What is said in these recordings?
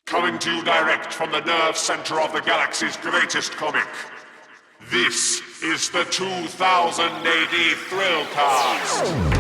Coming to you direct from the nerve center of the galaxy's greatest comic. This is the 2000 AD Thrillcast.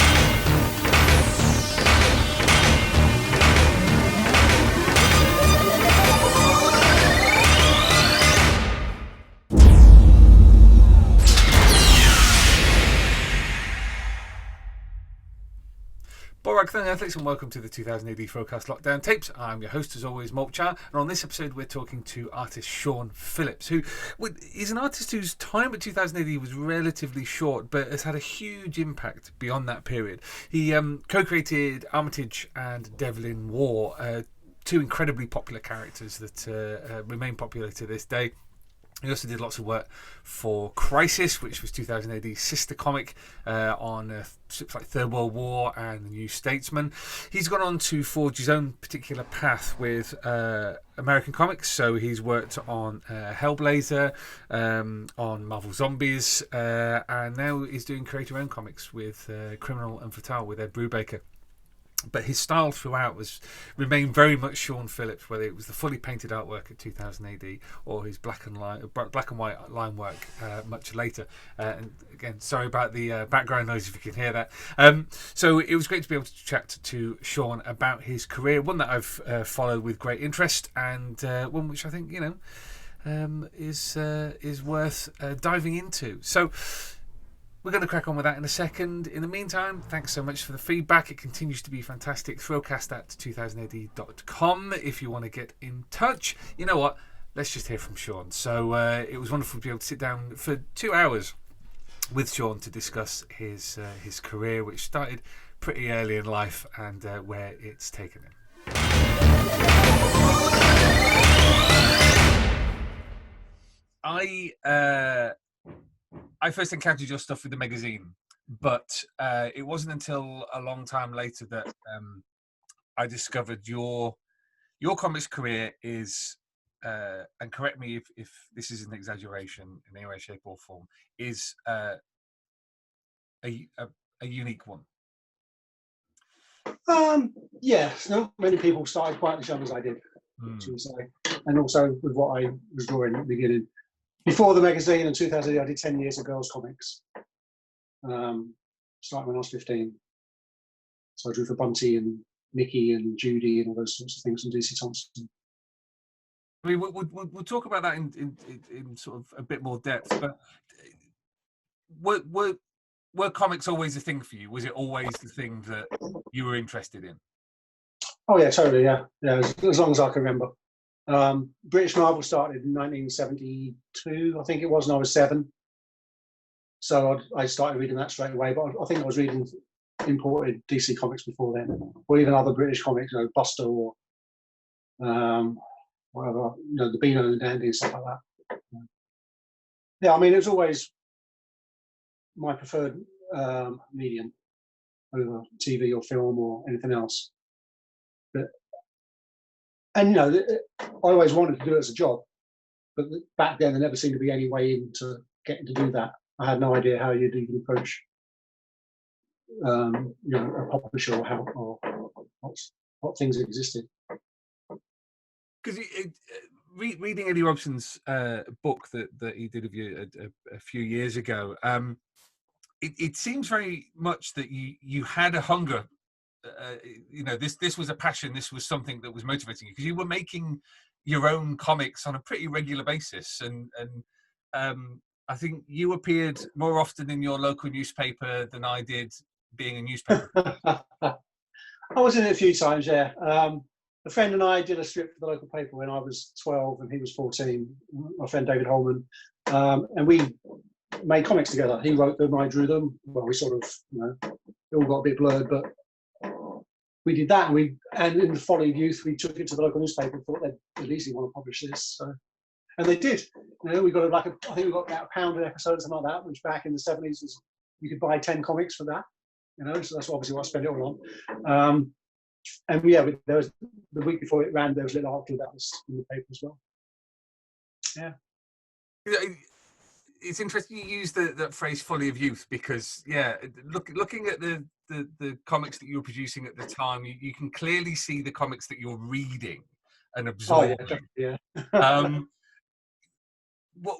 Borak, Athletes, and welcome to the 2000 AD Thrillcast Lockdown Tapes. I'm your host, as always, Mulchar, and on this episode we're talking to artist Shawn Phillips, who is an artist whose time at 2000 AD was relatively short, but has had a huge impact beyond that period. He co-created Armitage and Devlin War, two incredibly popular characters that remain popular to this day. He also did lots of work for Crisis, which was 2000 AD's sister comic on ships like Third World War and The New Statesman. He's gone on to forge his own particular path with American comics. So he's worked on Hellblazer, on Marvel Zombies, and now he's doing creator-owned comics with Criminal and Fatale with Ed Brubaker. But his style throughout remained very much Shawn Phillips, whether it was the fully painted artwork at 2000 AD or his black and white line work much later. And again, sorry about the background noise if you can hear that. So it was great to be able to chat to Shawn about his career, one that I've followed with great interest, and one which I think is worth diving into. So we're going to crack on with that in a second. In the meantime, thanks so much for the feedback. It continues to be fantastic. Thrillcast at 2000ad.com if you want to get in touch. You know what? Let's just hear from Shawn. So it was wonderful to be able to sit down for 2 hours with Shawn to discuss his career, which started pretty early in life, and where it's taken him. I first encountered your stuff with the magazine, but it wasn't until a long time later that I discovered your comics career is, and correct me if this is an exaggeration in any way, shape or form, is a unique one. Yes, not many people started quite as young as I did, and also with what I was drawing at the beginning. Before the magazine in 2000, I did 10 years of girls' comics, starting when I was 15. So I drew for Bunty and Mickey and Judy and all those sorts of things, and DC Thompson. I mean, we'll talk about that in sort of a bit more depth, but were comics always a thing for you? Was it always the thing that you were interested in? Oh yeah, totally, yeah. As long as I can remember. British Marvel started in 1972, I think it was, and I was 7. So I started reading that straight away, but I think I was reading imported DC comics before then, or even other British comics, Buster or whatever, the Beano and Dandy and stuff like that. Yeah, I mean, it was always my preferred medium over TV or film or anything else. And I always wanted to do it as a job, but back then there never seemed to be any way into getting to do that. I had no idea how you'd even approach, a publisher or what things existed. Because reading Eddie Robson's book that he did of you a few years ago, it seems very much that you had a hunger. This was a passion. This was something that was motivating you, because you were making your own comics on a pretty regular basis, and I think you appeared more often in your local newspaper than I did being a newspaper. I was in it a few times, yeah. A friend and I did a strip for the local paper when I was 12 and he was 14. My friend David Holman, and we made comics together. He wrote them, I drew them. Well, we sort of, it all got a bit blurred, but we did that, and in the folly of youth, we took it to the local newspaper and thought they'd at least want to publish this. So, and they did. We got I think we got about £1 an episode or something like that, which back in the 70s was, you could buy 10 comics for that. So that's obviously what I spent it all on. And yeah, there was, the week before it ran, there was a little article that was in the paper as well. Yeah. It's interesting you use that phrase "folly of youth," because looking at the comics that you were producing at the time, you can clearly see the comics that you're reading and Oh yeah, absorb. definitely, yeah. What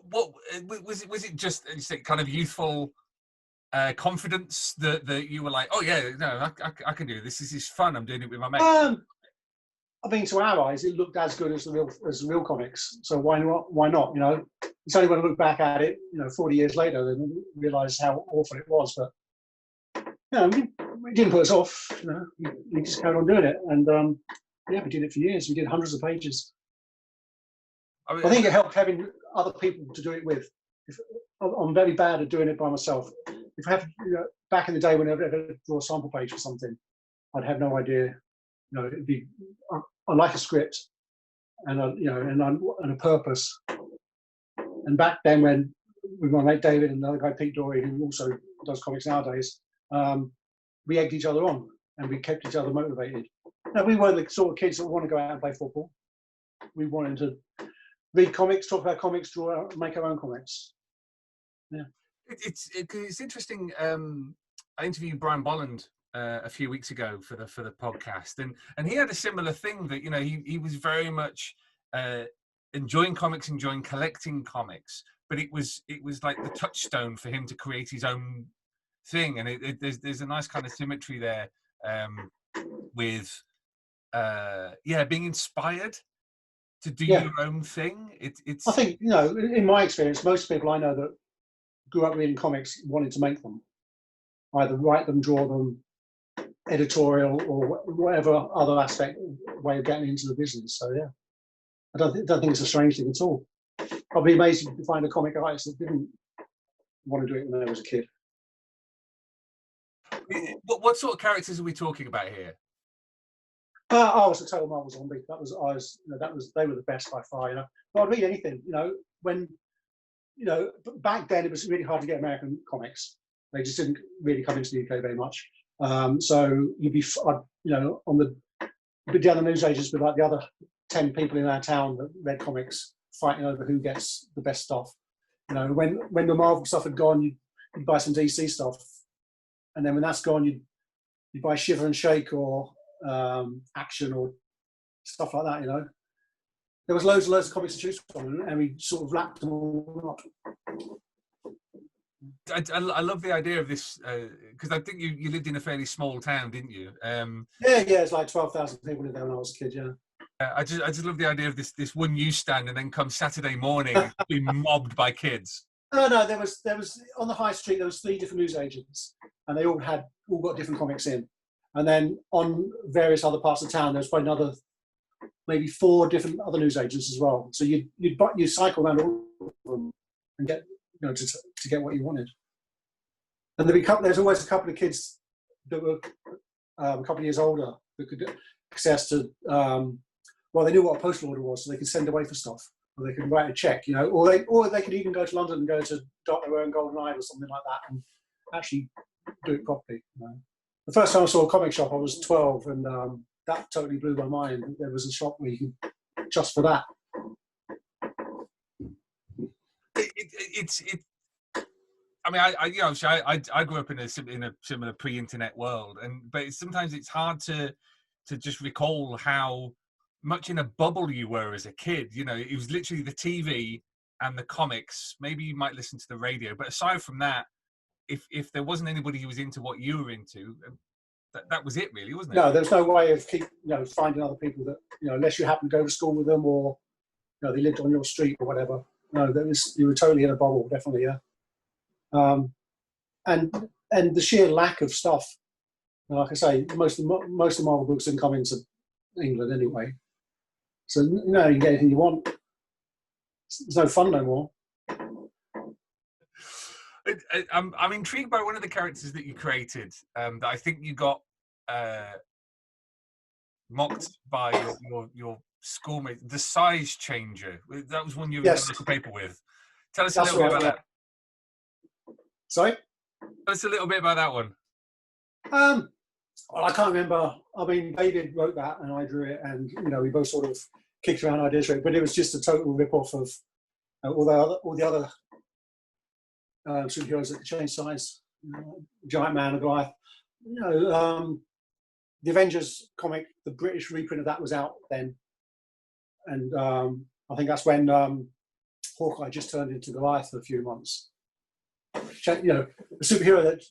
was it? Was it just kind of youthful confidence that you were like, oh yeah, no, I can do this. This is fun. I'm doing it with my mate. I mean, to our eyes, it looked as good as the real comics. So why not? Why not? You know, it's only when I look back at it, 40 years later, then realise how awful it was. But it didn't put us off. We just carried on doing it, and we did it for years. We did hundreds of pages. I think it helped having other people to do it with. I'm very bad at doing it by myself. If I have, back in the day when I ever draw a sample page for something, I'd have no idea. It'd be I like a script and a purpose. And back then, when with my mate David and another guy Pete Dory, who also does comics nowadays, we egged each other on and we kept each other motivated. Now, we weren't the sort of kids that want to go out and play football. We wanted to read comics, talk about comics, draw, make our own comics. Yeah, it's interesting. I interviewed Brian Bolland a few weeks ago for the podcast, and he had a similar thing that he was very much enjoying comics, enjoying collecting comics, but it was like the touchstone for him to create his own thing, and there's a nice kind of symmetry there with being inspired to do your own thing. It's I think in my experience, most people I know that grew up reading comics wanted to make them, either write them, draw them, editorial, or whatever other way of getting into the business. So yeah, I don't think it's a strange thing at all. I'd be amazed to find a comic artist that didn't want to do it when they was a kid. What sort of characters are we talking about here? I was a total Marvel zombie. They were the best by far. But I'd read anything. When back then it was really hard to get American comics. They just didn't really come into the UK very much. So you'd be on the other newsagents with like the other 10 people in our town that read comics, fighting over who gets the best stuff. When the Marvel stuff had gone, you'd buy some DC stuff, and then when that's gone, you'd buy Shiver and Shake or Action or stuff like that. There was loads and loads of comics to choose from, and we sort of lapped them all up. I love the idea of this because I think you lived in a fairly small town, didn't you? It's like 12,000 people lived there when I was a kid. Yeah. I just love the idea of this one newsstand, and then come Saturday morning, be mobbed by kids. No, there was on the high street. There was 3 different newsagents, and they all got different comics in. And then on various other parts of town, there's probably another maybe 4 different other newsagents as well. So you cycle around all of them and get to get what you wanted. And there's always a couple of kids that were a couple of years older that could access to. They knew what a postal order was, so they could send away for stuff, or they could write a check, or they could even go to London and go to Dr. Owen Golden Eye or something like that, and actually do it properly. The first time I saw a comic shop, I was 12, and that totally blew my mind. There was a shop where you could just for that. I mean, I grew up in a similar pre-internet world, but sometimes it's hard to just recall how much in a bubble you were as a kid. It was literally the TV and the comics. Maybe you might listen to the radio, but aside from that, if there wasn't anybody who was into what you were into, that was it, really, wasn't it? No, there's no way of finding other people that unless you happen to go to school with them or they lived on your street or whatever. No, you were totally in a bubble, definitely, yeah. And the sheer lack of stuff. Like I say, most of the Marvel books didn't come into England anyway. So you can get anything you want. There's no fun no more. I'm intrigued by one of the characters that you created. That I think you got mocked by your schoolmate, the size changer. That was one you were in the paper with. Tell us a little bit about that. Sorry? Tell us a little bit about that one. Well, I can't remember. I mean, David wrote that and I drew it, and we both sort of kicked around ideas for it, but it was just a total rip-off of all the other superheroes that could change size. Giant Man and Goliath. The Avengers comic, the British reprint of that was out then. and I think that's when Hawkeye just turned into Goliath for a few months. You know, a superhero that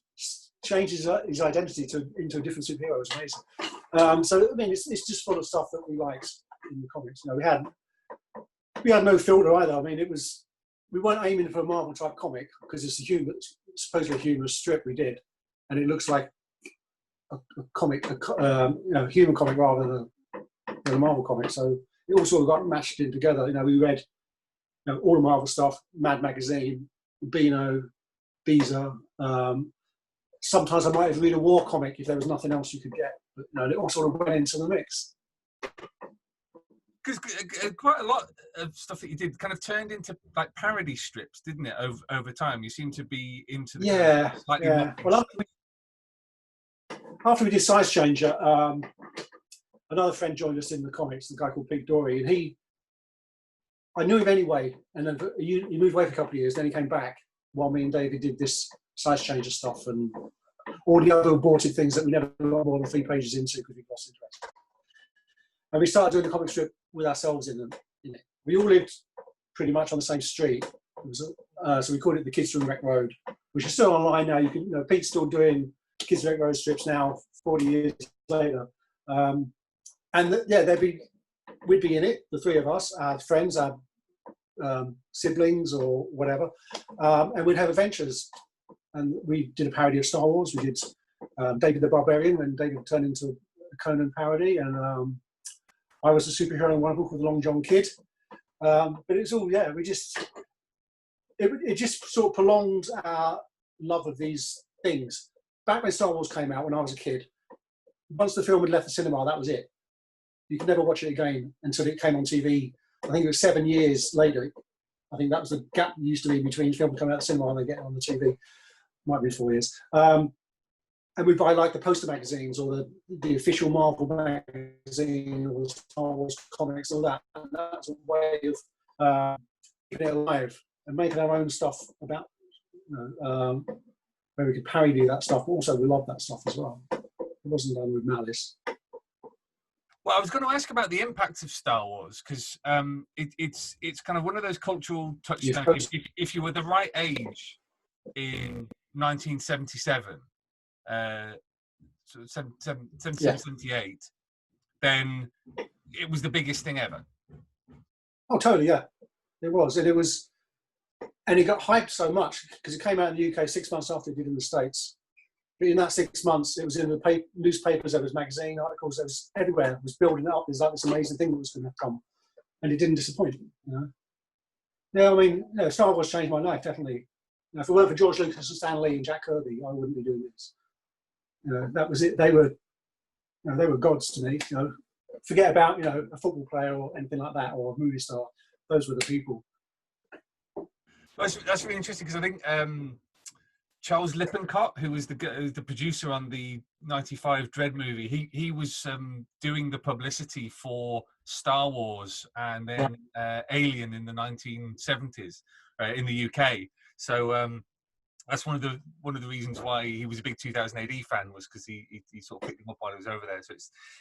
changes his identity into a different superhero is amazing. So I mean, it's just full of stuff that we liked in the comics. You know, we had no filter either. I mean, we weren't aiming for a Marvel type comic because it's supposedly a humorous strip we did, and it looks like a comic, you know, human comic rather than a Marvel comic. So it all sort of got matched in together. You know, we read, you know, all the Marvel stuff, Mad Magazine, Beano, Beezer. Sometimes I might have read a war comic if there was nothing else you could get. But you know, it all sort of went into the mix. Because quite a lot of stuff that you did kind of turned into like parody strips, didn't it? Over time, you seem to be into the Yeah, slightly yeah. Well, after we did Size Changer, another friend joined us in the comics, the guy called Pete Dory, and I knew him anyway, and then he moved away for a couple of years, then he came back while me and David did this Size Changer stuff and all the other aborted things that we never got more than 3 pages into because we lost interest. And we started doing the comic strip with ourselves in it. We all lived pretty much on the same street, so we called it the Kids from Wreck Road, which is still online now. You know, Pete's still doing Kids from Wreck Road strips now, 40 years later. We'd be in it, the 3 of us, our friends, our siblings or whatever, and we'd have adventures. And we did a parody of Star Wars. We did David the Barbarian when David turned into a Conan parody, and I was a superhero in one book called The Long John Kid. But it's all, yeah, it just sort of prolonged our love of these things. Back when Star Wars came out, when I was a kid, once the film had left the cinema, that was it. You could never watch it again until it came on TV. I think it was 7 years later. I think that was the gap that used to be between film coming out of the cinema and they get it on the TV. Might be 4 years. And we buy like the poster magazines or the official Marvel magazine or the Star Wars comics, all that. And that's a way of keeping it alive and making our own stuff about, you know, where we could parody that stuff. But also, we love that stuff as well. It wasn't done with malice. Well, I was going to ask about the impact of Star Wars because it's kind of one of those cultural touchstones. If you were the right age in 1977, so 78, then it was the biggest thing ever. Oh, totally, yeah. It was. And it got hyped so much because it came out in the UK 6 months after it did in the States. But in that 6 months, it was in the newspapers, there was magazine articles, there was everywhere. It was building up. There's like this amazing thing that was going to come. And it didn't disappoint, you know. Yeah, I mean, Star Wars changed my life, definitely. You know, if it weren't for George Lucas and Stan Lee and Jack Kirby, I wouldn't be doing this. You know, that was it. They were gods to me. You know, forget about, you know, a football player or anything like that or a movie star. Those were the people. That's really interesting because I think Charles Lippincott, who was the producer on the '95 Dread movie, he was doing the publicity for Star Wars and then Alien in the 1970s in the UK. So that's one of the reasons why he was a big 2000 AD fan, was because he sort of picked him up while he was over there. So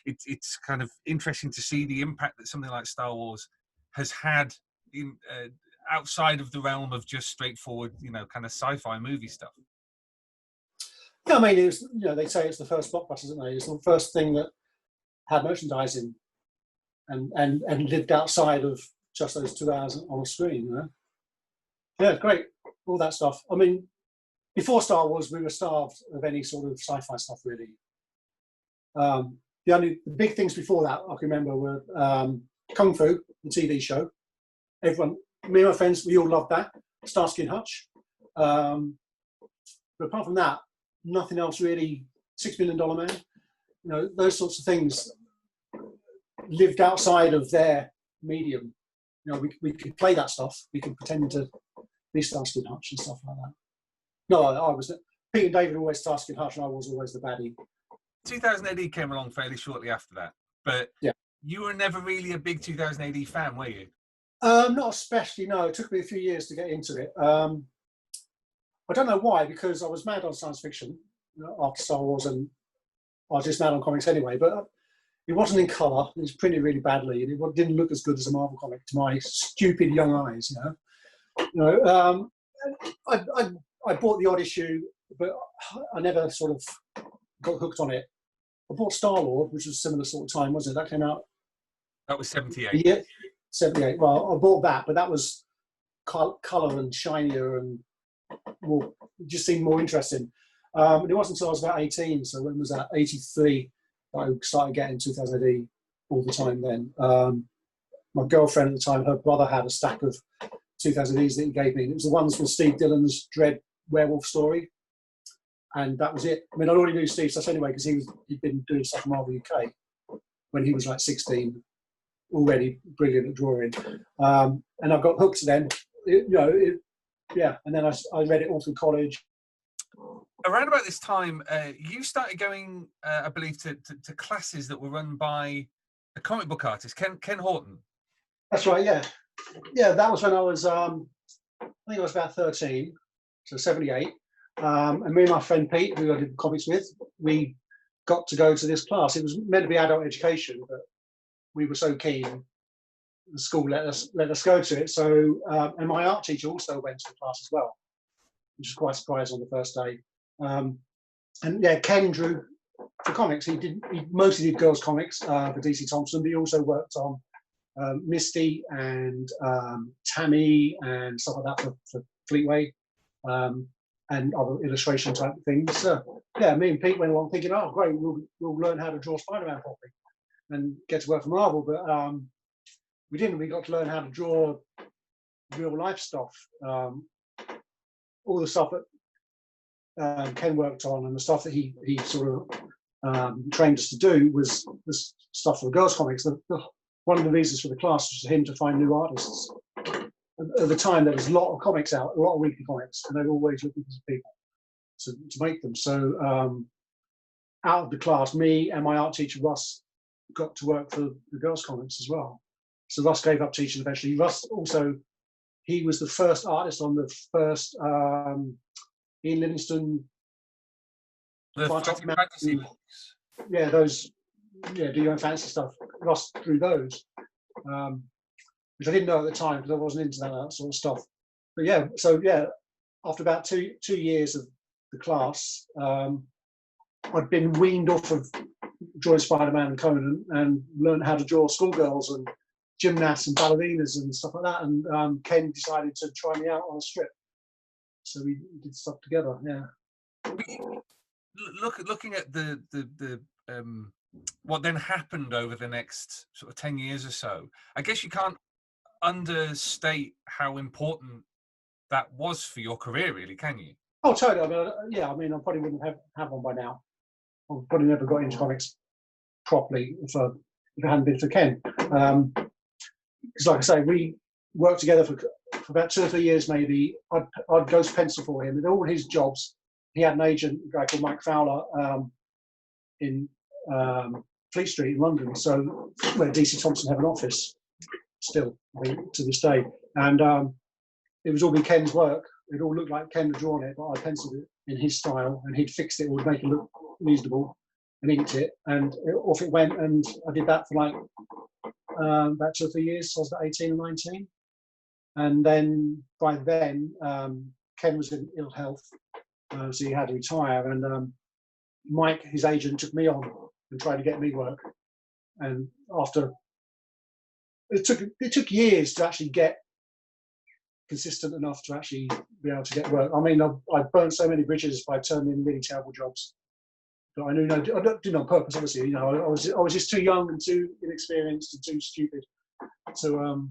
it's kind of interesting to see the impact that something like Star Wars has had in outside of the realm of just straightforward, you know, kind of sci-fi movie stuff. Yeah, I mean, it was, you know, they say it's the first blockbuster, isn't it? It's the first thing that had merchandising and lived outside of just those 2 hours on a screen, you know? Yeah, great. All that stuff. I mean, before Star Wars, we were starved of any sort of sci-fi stuff, really. The big things before that I can remember were Kung Fu, the TV show. Everyone, me and my friends, we all loved that. Starsky and Hutch. But apart from that, nothing else really. $6 Million Man, you know, those sorts of things lived outside of their medium. You know, we could play that stuff. We could pretend to be Starsky and Hutch and stuff like that. No, I was. Pete and David were always Starsky and Hutch, and I was always the baddie. 2000 AD came along fairly shortly after that, but yeah, you were never really a big 2000 AD fan, were you? Not especially. No, it took me a few years to get into it. I don't know why, because I was mad on science fiction, you know, after Star Wars, and I was just mad on comics anyway. But It wasn't in colour. It was printed really badly, and it didn't look as good as a Marvel comic to my stupid young eyes. I bought the odd issue, but I never sort of got hooked on it. I bought Star-Lord, which was a similar sort of time, wasn't it? That came out. That was 78. Yeah, 78. Well, I bought that, but that was colour and shinier and more. It just seemed more interesting. It wasn't until I was about 18. So when was that? 83. I started getting 2000 AD all the time then. My girlfriend at the time, her brother had a stack of 2000 ADs that he gave me. And it was the ones from Steve Dillon's Dread Werewolf story. And that was it. I mean, I already knew Steve Suss anyway because he'd been doing stuff in Marvel UK when he was like 16, already brilliant at drawing. And I got hooked then. And then I read it all through college. Around about this time, you started going, I believe, to classes that were run by a comic book artist, Ken Horton. That's right, yeah. Yeah, that was when I was, I think I was about 13, so 78. And me and my friend Pete, who I did comics with, we got to go to this class. It was meant to be adult education, but we were so keen, the school let us go to it. So, and my art teacher also went to the class as well, which was quite surprised on the first day. And yeah, Ken drew for comics. He mostly did girls' comics for DC Thompson, but he also worked on Misty and Tammy and stuff like that for Fleetway and other illustration type things. So yeah, me and Pete went along thinking, oh great, we'll learn how to draw Spider-Man properly and get to work for Marvel. But we didn't. We got to learn how to draw real life stuff. All the stuff that Ken worked on and the stuff that he sort of trained us to do was stuff for the girls' comics. One of the reasons for the class was for him to find new artists. At the time, there was a lot of comics out, a lot of weekly comics, and they were always looking for people to make them. So out of the class, me and my art teacher, Russ, got to work for the girls' comics as well. So Russ gave up teaching eventually. Russ also, he was the first artist on the first Ian Livingstone. The Fighting Fantasy books. Yeah, those. Yeah, do your own fantasy stuff. Russ drew those, which I didn't know at the time because I wasn't into that sort of stuff. But yeah, so yeah, after about two years of the class, I'd been weaned off of drawing Spider-Man and Conan and learned how to draw schoolgirls and gymnasts and ballerinas and stuff like that. And Ken decided to try me out on a strip, so we did stuff together. Yeah. Looking at the what then happened over the next sort of 10 years or so, I guess you can't understate how important that was for your career, really, can you? Oh, totally. I mean, I probably wouldn't have one by now. I probably never got into comics properly if it hadn't been for Ken. Because, like I say, we worked together for about 2 or 3 years, maybe. I'd go to pencil for him. And all his jobs, he had an agent, a guy called Mike Fowler, in Fleet Street in London, so where DC Thompson have an office still, I think, to this day. And it was all be Ken's work. It all looked like Ken had drawn it, but I penciled it in his style, and he'd fixed it, would make it look reasonable, and inked it, and off it went. And I did that for like about 2 or 3 years. So I was about 18 or 19, and then by then Ken was in ill health, so he had to retire. And Mike, his agent, took me on and tried to get me work. And after it took years to actually get consistent enough to actually be able to get work. I mean, I burnt so many bridges by turning in really terrible jobs. But I knew I didn't do it on purpose, obviously. You know, I was just too young and too inexperienced and too stupid to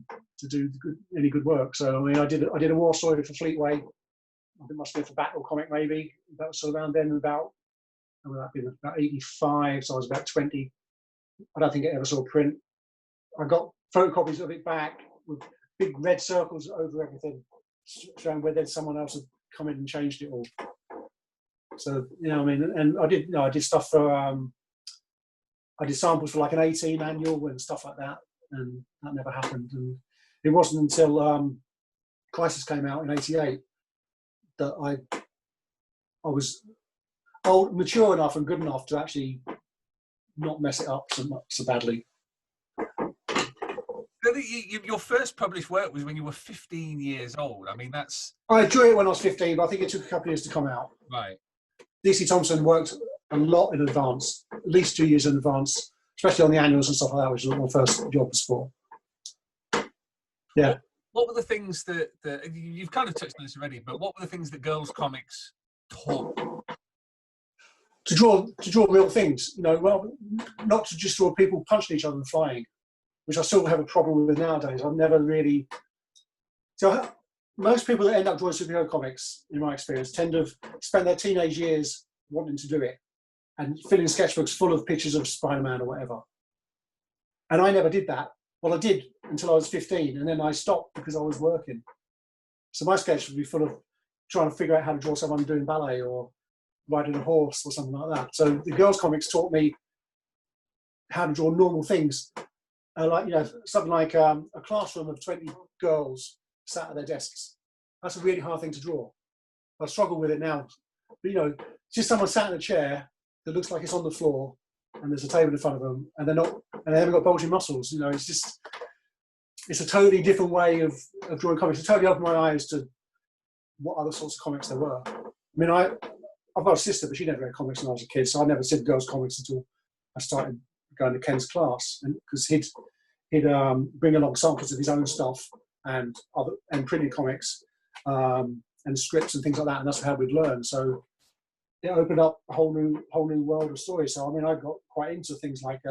do any good work. So I mean, I did a war story for Fleetway. I think it must have been for Battle Comic maybe. That was around then about 85, so I was about 20. I don't think it ever saw print. I got photocopies of it back with big red circles over everything, showing where then someone else had come in and changed it all. So, you know, I mean, and I did stuff for, I did samples for like an 18 annual and stuff like that, and that never happened. And it wasn't until Crisis came out in 88 that I was mature enough and good enough to actually not mess it up so badly. Your first published work was when you were 15 years old. I mean, that's... I drew it when I was 15, but I think it took a couple of years to come out. Right. DC Thompson worked a lot in advance, at least 2 years in advance, especially on the annuals and stuff like that, which was what my first job was for. Yeah. What were the things that you've kind of touched on this already, but what were the things that girls' comics taught? To draw real things, well, not to just draw people punching each other and flying, which I still have a problem with nowadays. I've never really... So most people that end up drawing superhero comics, in my experience, tend to spend their teenage years wanting to do it and filling sketchbooks full of pictures of Spider-Man or whatever. And I never did that. Well, I did until I was 15, and then I stopped because I was working. So my sketch would be full of trying to figure out how to draw someone doing ballet or riding a horse or something like that. So the girls' comics taught me how to draw normal things. Something like a classroom of 20 girls sat at their desks. That's a really hard thing to draw. I struggle with it now. But, just someone sat in a chair that looks like it's on the floor, and there's a table in front of them, and they haven't got bulging muscles. It's a totally different way of drawing comics. It totally opened my eyes to what other sorts of comics there were. I mean, I've got a sister, but she never read comics when I was a kid, so I never did girls' comics until I started going to Ken's class, and because he'd bring along samples of his own stuff and printed comics and scripts and things like that, and that's how we'd learn. So it opened up a whole new world of stories. So I mean, I got quite into things like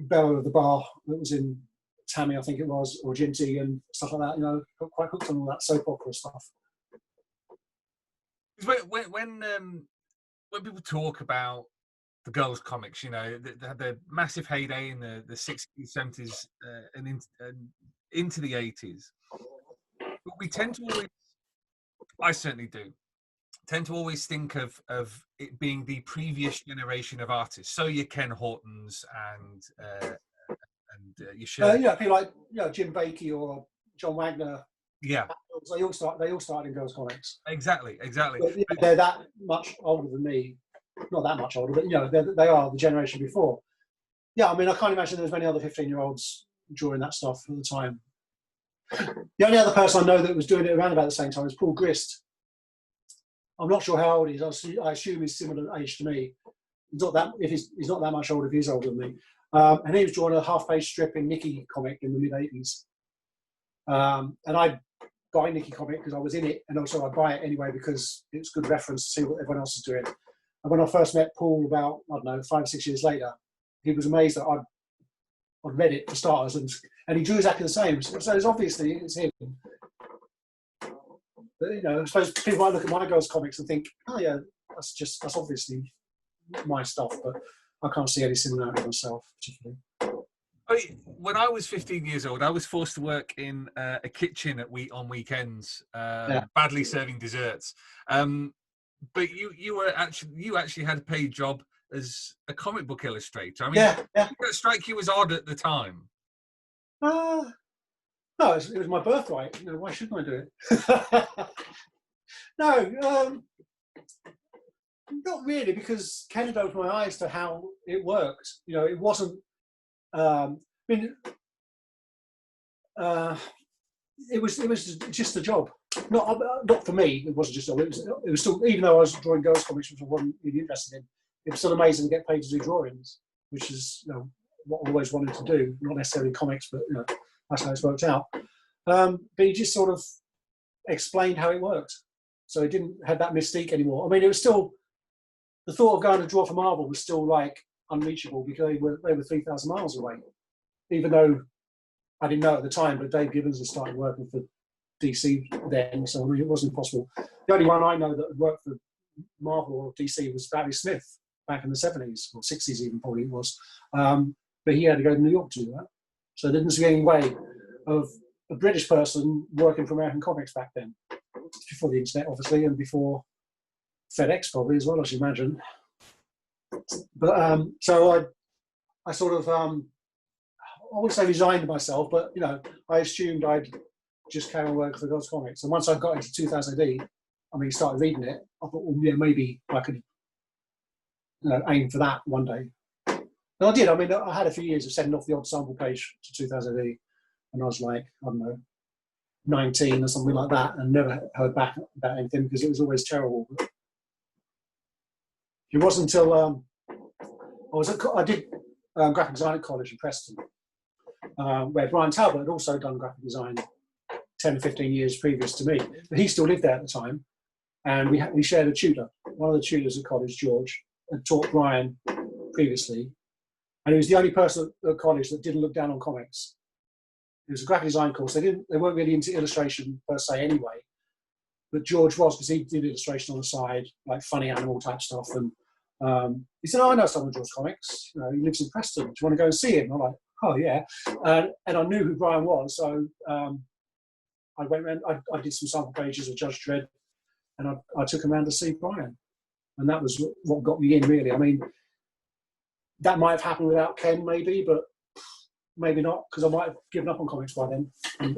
Bella of the Bar that was in Tammy, I think it was, or Jinty and stuff like that. Got quite hooked on all that soap opera stuff. When people talk about the girls' comics, they had their massive heyday in the 60s, 70s, and into the 80s. But we tend to always, I certainly do, tend to always think of it being the previous generation of artists. So your Ken Hortons and your Shirley. People like Jim Bakey or John Wagner. Yeah, they all started in girls' comics. Exactly. But they're that much older than me. Not that much older, but they are the generation before. Yeah, I mean, I can't imagine there's many other 15-year-olds drawing that stuff at the time. The only other person I know that was doing it around about the same time was Paul Grist. I'm not sure how old he is. I assume he's similar age to me. He's not that much older if he's older than me. And he was drawing a half-page strip in Nicky comic in the mid-80s. And I buy Nicky comic because I was in it, and also I buy it anyway because it's good reference to see what everyone else is doing. And when I first met Paul about, 5 or 6 years later, he was amazed that I'd read it for starters, and he drew exactly the same. So it's obviously it's him. But, I suppose people might look at my girls' comics and think, oh yeah, that's obviously my stuff, but I can't see any similarity myself, particularly. When I was 15 years old, I was forced to work in a kitchen on weekends, badly serving desserts. But you actually had a paid job as a comic book illustrator. I mean, did that strike you as odd at the time? No, it was my birthright. Why shouldn't I do it? No, not really, because Ken had opened my eyes to how it worked. It wasn't. It was just a job. Not for me. It wasn't just a job. It was still, even though I was drawing girls' comics, which I wasn't really interested in. It was still amazing to get paid to do drawings, which is what I always wanted to do. Not necessarily comics, but that's how it's worked out. But he just sort of explained how it worked, so it didn't have that mystique anymore. I mean, it was still, the thought of going to draw for Marvel was still like unreachable because they were 3,000 miles away. Even though I didn't know at the time, but Dave Gibbons had started working for DC then, so I mean, it wasn't possible. The only one I know that had worked for Marvel or DC was Barry Smith back in the 70s or 60s even, probably it was. But he had to go to New York to do that. So there didn't see any way of a British person working for American comics back then. Before the internet, obviously, and before FedEx probably as well, as you imagine. But so I sort of, I wouldn't say resigned myself, but I assumed I'd just carry on working for God's Comics. And once I got into 2000 AD, started reading it, I thought, well, yeah, maybe I could aim for that one day. And I did. I mean, I had a few years of sending off the odd sample page to 2000 AD, and I was like, I don't know, 19 or something like that, and never heard back about anything because it was always terrible. But it wasn't until I did graphic design at college in Preston, where Brian Talbot had also done graphic design 10 or 15 years previous to me, but he still lived there at the time, and we shared a tutor. One of the tutors at college, George, had taught Brian previously, and he was the only person at college that didn't look down on comics. It was a graphic design course. They weren't really into illustration per se anyway, but George was, because he did illustration on the side, like funny animal type stuff. And he said, "Oh, I know someone who draws comics. You know, he lives in Preston. Do you want to go and see him?" I'm like, "Oh yeah," and I knew who Brian was, so I went around. I did some sample pages of Judge Dredd, and I took him around to see Brian, and that was what got me in, really. I mean, that might have happened without Ken, maybe, but maybe not, because I might have given up on comics by then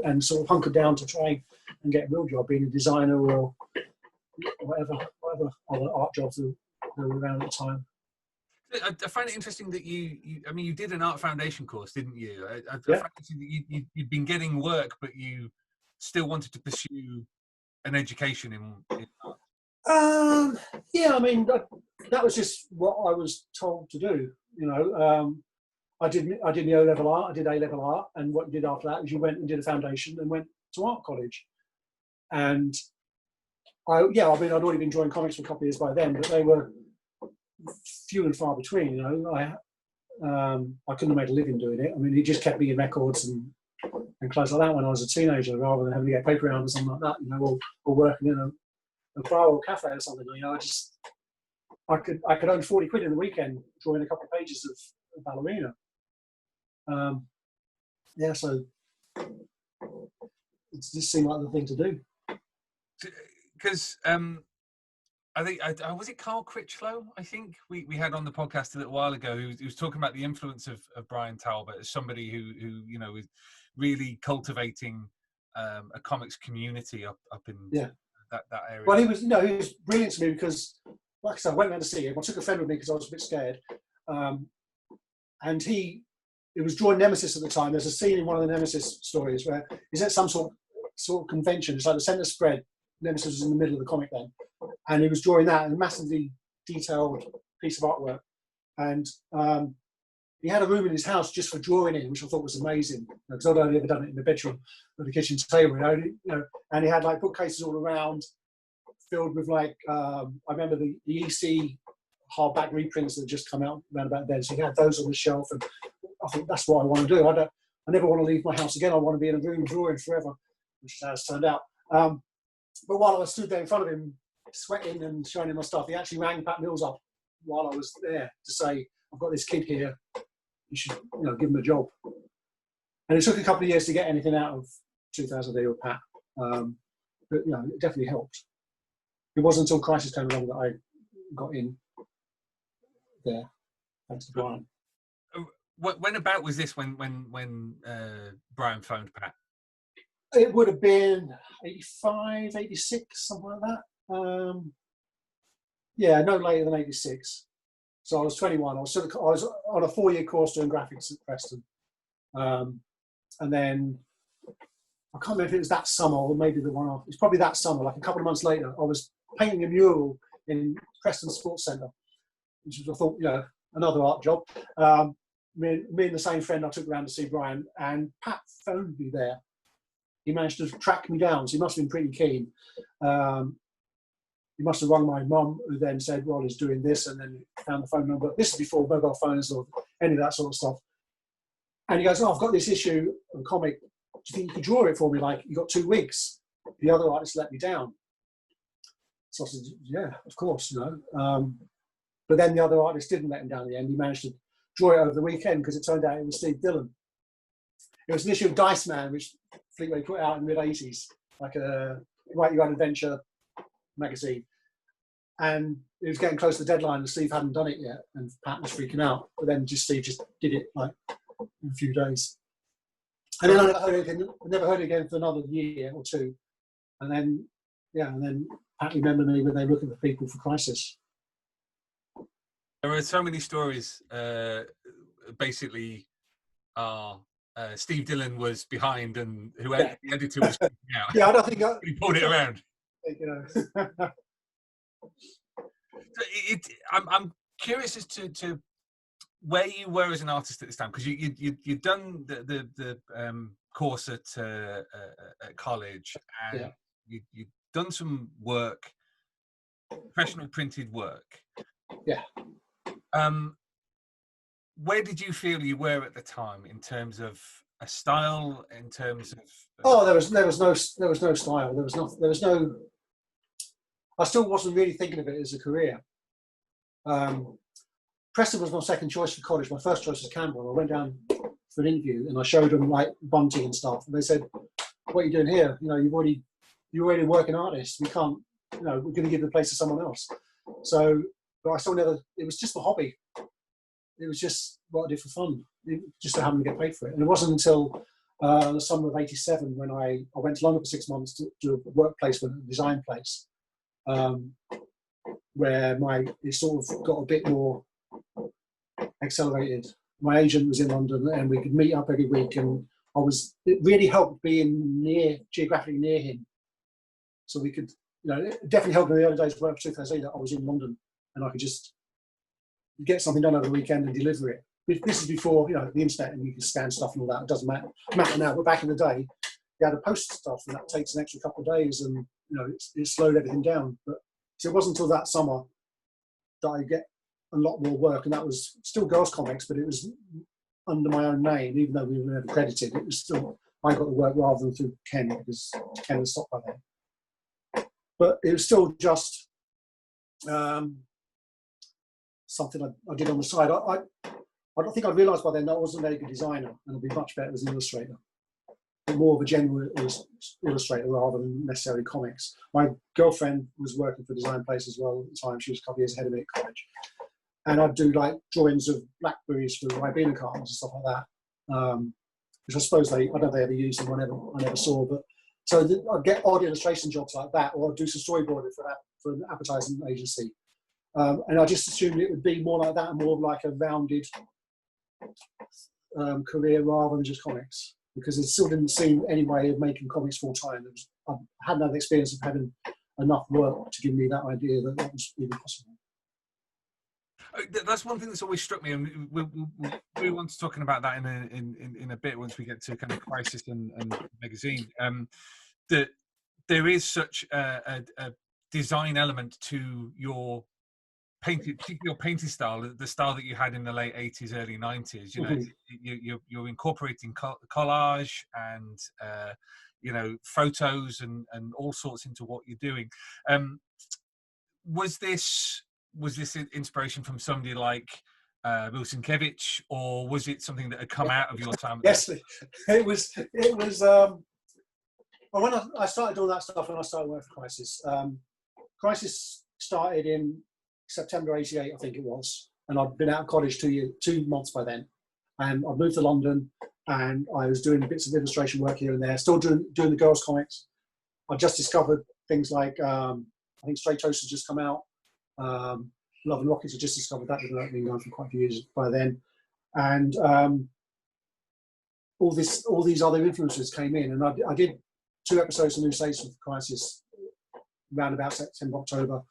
and sort of hunkered down to try and get a real job, being a designer or whatever other art jobs that were around at the time. I find it interesting that you did an art foundation course, didn't you? I find it interesting that you'd been getting work, but you still wanted to pursue an education in art. Yeah, I mean, that was just what I was told to do, you know. I did the O-level art, I did A-level art, and what you did after that is you went and did a foundation and went to art college. And I'd already been drawing comics for a couple of years by then, but they were few and far between, you know. I couldn't have made a living doing it. I mean, he just kept me in records and clothes like that when I was a teenager, rather than having to get paper round or something like that, you know, or working in a bar or cafe or something, you know. I could earn 40 quid in the weekend drawing a couple of pages of ballerina. So it just seemed like the thing to do. Because I think was it Carl Critchlow? I think we had on the podcast a little while ago who was talking about the influence of Brian Talbot as somebody who you know is really cultivating a comics community up in that area. Well, he was brilliant to me because, like I said, I went down to see him. I took a friend with me because I was a bit scared, and he was drawing Nemesis at the time. There's a scene in one of the Nemesis stories where he's at some sort of convention. It's like the centre spread. Nemesis was in the middle of the comic then, and he was drawing that in a massively detailed piece of artwork. And he had a room in his house just for drawing in, which I thought was amazing, because I'd only ever done it in the bedroom or the kitchen table, you know. And he had like bookcases all around, filled with like I remember the EC hardback reprints that had just come out around about then. So he had those on the shelf, and I think that's what I want to do. I never want to leave my house again. I want to be in a room drawing forever, which is how it's turned out. But while I was stood there in front of him, sweating and showing him my stuff, he actually rang Pat Mills up while I was there to say, "I've got this kid here. You should, you know, give him a job." And it took a couple of years to get anything out of 2000 AD or Pat, but you know, it definitely helped. It wasn't until Crisis came along that I got in there, thanks to Brian. When about was this? When Brian phoned Pat? It would have been 85, 86, something like that. No later than 86. So I was 21. I was on a 4-year course doing graphics at Preston, and then I can't remember if it was that summer or maybe the one after. It's probably that summer. Like a couple of months later, I was painting a mural in Preston Sports Centre, which was, I thought, you know, another art job. Me and the same friend I took around to see Brian, and Pat phoned me there. He managed to track me down, so he must have been pretty keen. He must have rung my mum, who then said, "Well, he's doing this," and then found the phone number. This is before mobile phones or any of that sort of stuff. And he goes, "Oh, I've got this issue of a comic. Do you think you could draw it for me? Like, you got 2 weeks." The other artist let me down. So I said, "Yeah, of course, you know." But then the other artist didn't let him down in the end. He managed to draw it over the weekend because it turned out it was Steve Dillon. It was an issue of Dice Man, which Fleetway put out in the mid-80s, like a Write Your Own Adventure magazine. And it was getting close to the deadline and Steve hadn't done it yet, and Pat was freaking out. But then Steve just did it like in a few days. And then I never heard it again for another year or two. And then Pat remembered me when they were looking for people for Crisis. There are so many stories basically Steve Dillon was behind and Yeah. the editor was freaking out. Yeah, I don't think He pulled it around. you know. I'm curious as to where you were as an artist at this time, because you'd done the course at college, and you'd done some work, professional printed work. Yeah. Where did you feel you were at the time in terms of a style, in terms of? There was no style. There was no. I still wasn't really thinking of it as a career. Preston was my second choice for college. My first choice was Campbell. I went down for an interview and I showed them like bunting and stuff, and they said, "What are you doing here? You know, you're already a working artist. We can't. You know, we're going to give the place to someone else." So, but I still never. It was just a hobby. It was just what I did for fun, just to happen to get paid for it. And it wasn't until the summer of '87 when I went to London for 6 months to do a work placement, a design place, where it sort of got a bit more accelerated. My agent was in London and we could meet up every week, and it really helped being geographically near him. So we could, it definitely helped in the early days of work for 2008 that I was in London and I could just get something done over the weekend and deliver it. This is before, the internet and you can scan stuff and all that. It doesn't matter now, but back in the day, you had to post stuff and that takes an extra couple of days, and it slowed everything down. But so it wasn't until that summer that I get a lot more work, and that was still girls comics, but it was under my own name, even though we were never credited. It was still, I got the work rather than through Ken, because Ken had stopped by then. But it was still just something I did on the side. I don't think I realised by then that I wasn't a very good designer, and I'd be much better as an illustrator, but more of a genuine illustrator rather than necessarily comics. My girlfriend was working for Design Place as well at the time. She was a couple of years ahead of me at college. And I'd do like drawings of blackberries for Ribena cartons and stuff like that, which I suppose I don't know if they ever used them. I never saw. But so I'd get odd illustration jobs like that, or I'd do some storyboarding for an advertising agency. And I just assumed it would be more like that, more like a rounded career rather than just comics, because it still didn't seem any way of making comics full time. I hadn't had the experience of having enough work to give me that idea that was even possible. That's one thing that's always struck me, and we want to talking about that in a bit once we get to kind of Crisis and magazine. That there is such a design element to your painted, particularly your painting style, the style that you had in the late 80s, early 90s. You're incorporating collage and photos and all sorts into what you're doing. Was this inspiration from somebody like Wilson-Kevich, or was it something that had come out of your time? Yes, it was. When I started doing that stuff, when I started working for Crisis, Crisis started in September '88, I think it was, and I'd been out of college 2 months by then, and I'd moved to London, and I was doing bits of illustration work here and there, still doing the girls' comics. I just discovered things like I think Stray Toast had just come out. Love and Rockets had just discovered that. They'd been going for quite a few years by then, and all these other influences came in, and I did 2 episodes of New States with Crisis around about September, October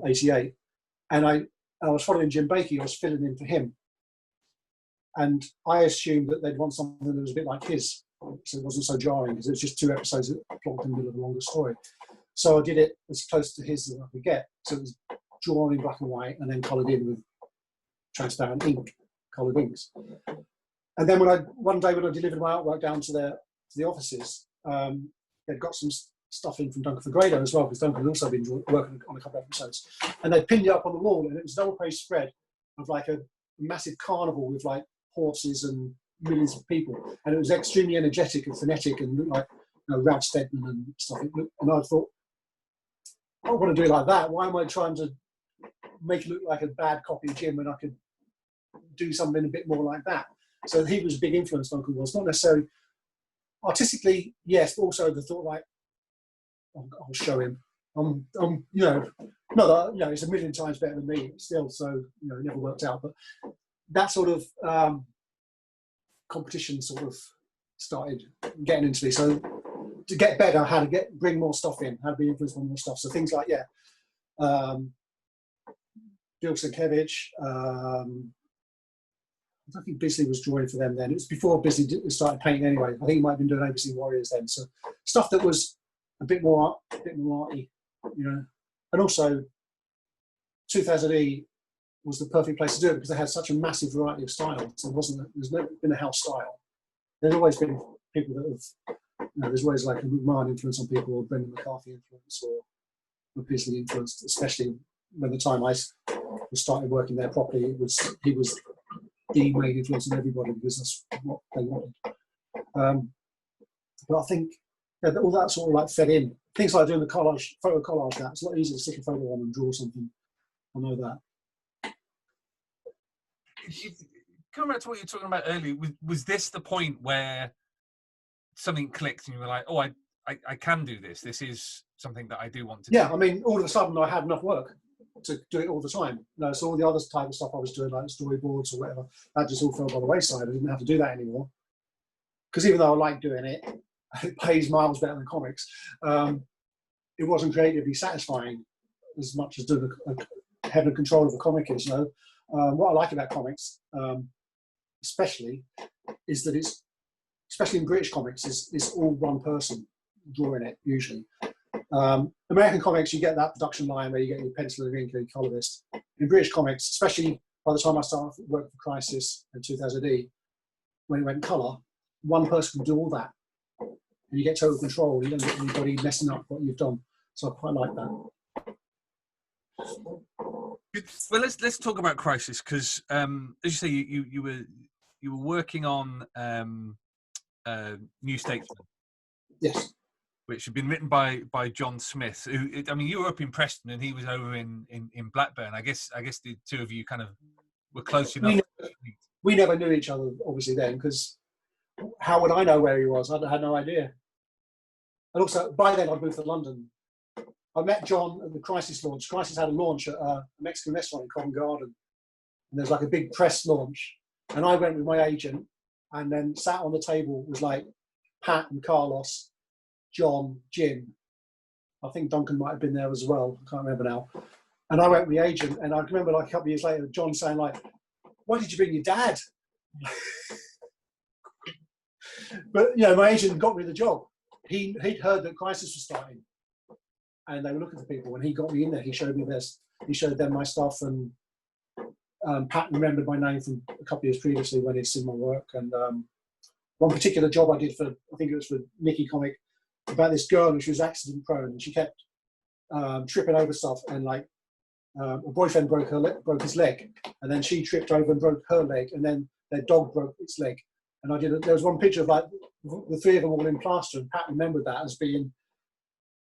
'88, and I was following Jim Baker. I was filling in for him, and I assumed that they'd want something that was a bit like his, so it wasn't so jarring, because it was just 2 episodes that plonked in the middle of a longer story. So I did it as close to his as I could get. So it was drawn in black and white and then coloured in with transparent ink, coloured inks. And then one day when I delivered my artwork down to the offices, they'd got some stuff in from Duncan Fegredo as well, because Duncan had also been working on a couple of episodes. And they pinned it up on the wall, and it was a double-page spread of like a massive carnival with like horses and millions of people. And it was extremely energetic and frenetic and looked like Ralph Steadman and stuff. And I thought, I want to do it like that. Why am I trying to make it look like a bad copy of Jim when I could do something a bit more like that? So he was a big influence, Duncan was. Not necessarily artistically, yes, but also the thought like, I'll show him. Not that, he's a million times better than me still, so, it never worked out. But that sort of competition sort of started getting into me. So to get better, how to bring more stuff in, how to be influenced by more stuff. So things like Bill Sienkiewicz. I don't think Bisley was drawing for them then. It was before Bisley started painting anyway. I think he might have been doing ABC Warriors then. So stuff that was a bit more arty, you know. And also 2000E was the perfect place to do it because they had such a massive variety of styles. There's never been a house style. There's always been people that have, you know, there's always like a McMahon influence on people, or Brendan McCarthy influence, or Bisley influence, especially when the time I started working there properly, he was the main influence on everybody because that's what they wanted. But I think all that sort of like fed in. Things like doing the photo collage, it's a lot easier to stick a photo on and draw something. I know that. Coming back to what you were talking about earlier, was this the point where something clicked and you were like, oh, I can do this. This is something that I do want to do. Yeah, I mean, all of a sudden I had enough work to do it all the time. You know, so all the other type of stuff I was doing, like storyboards or whatever, that just all fell by the wayside. I didn't have to do that anymore. Because even though I like doing it, it pays miles better than comics. It wasn't creatively satisfying as much as doing having control of a comic is. You know, what I like about comics, especially, is that it's, especially in British comics, is all one person drawing it usually. American comics, you get that production line where you get your pencil and ink and your colorist. In British comics, especially by the time I started working for Crisis in 2000E, when it went colour, one person can do all that. And you get total control. You don't get anybody messing up what you've done. So I quite like that. Well, let's talk about Crisis because, as you say, you were working on New Statesman. Yes. Which had been written by John Smith. Who, I mean, you were up in Preston and he was over in Blackburn. I guess the two of you kind of were close enough. We never knew each other, obviously, then, because how would I know where he was? I had no idea. And also, by then, I'd moved to London. I met John at the Crisis launch. Crisis had a launch at a Mexican restaurant in Covent Garden. And there's like a big press launch. And I went with my agent and then sat on the table was like Pat and Carlos, John, Jim. I think Duncan might have been there as well. I can't remember now. And I went with the agent, and I remember like a couple of years later, John saying like, "Why did you bring your dad?" But you know, my agent got me the job. He'd heard that Crisis was starting, and they were looking for people. And he got me in there. He showed me this. He showed them my stuff, and Pat remembered my name from a couple of years previously when he'd seen my work. And one particular job I did for, I think it was for Nicky Comic, about this girl and she was accident prone and she kept tripping over stuff, and like a boyfriend broke his leg, and then she tripped over and broke her leg, and then their dog broke its leg. And there was one picture of like the three of them all in plaster, and Pat remembered that as being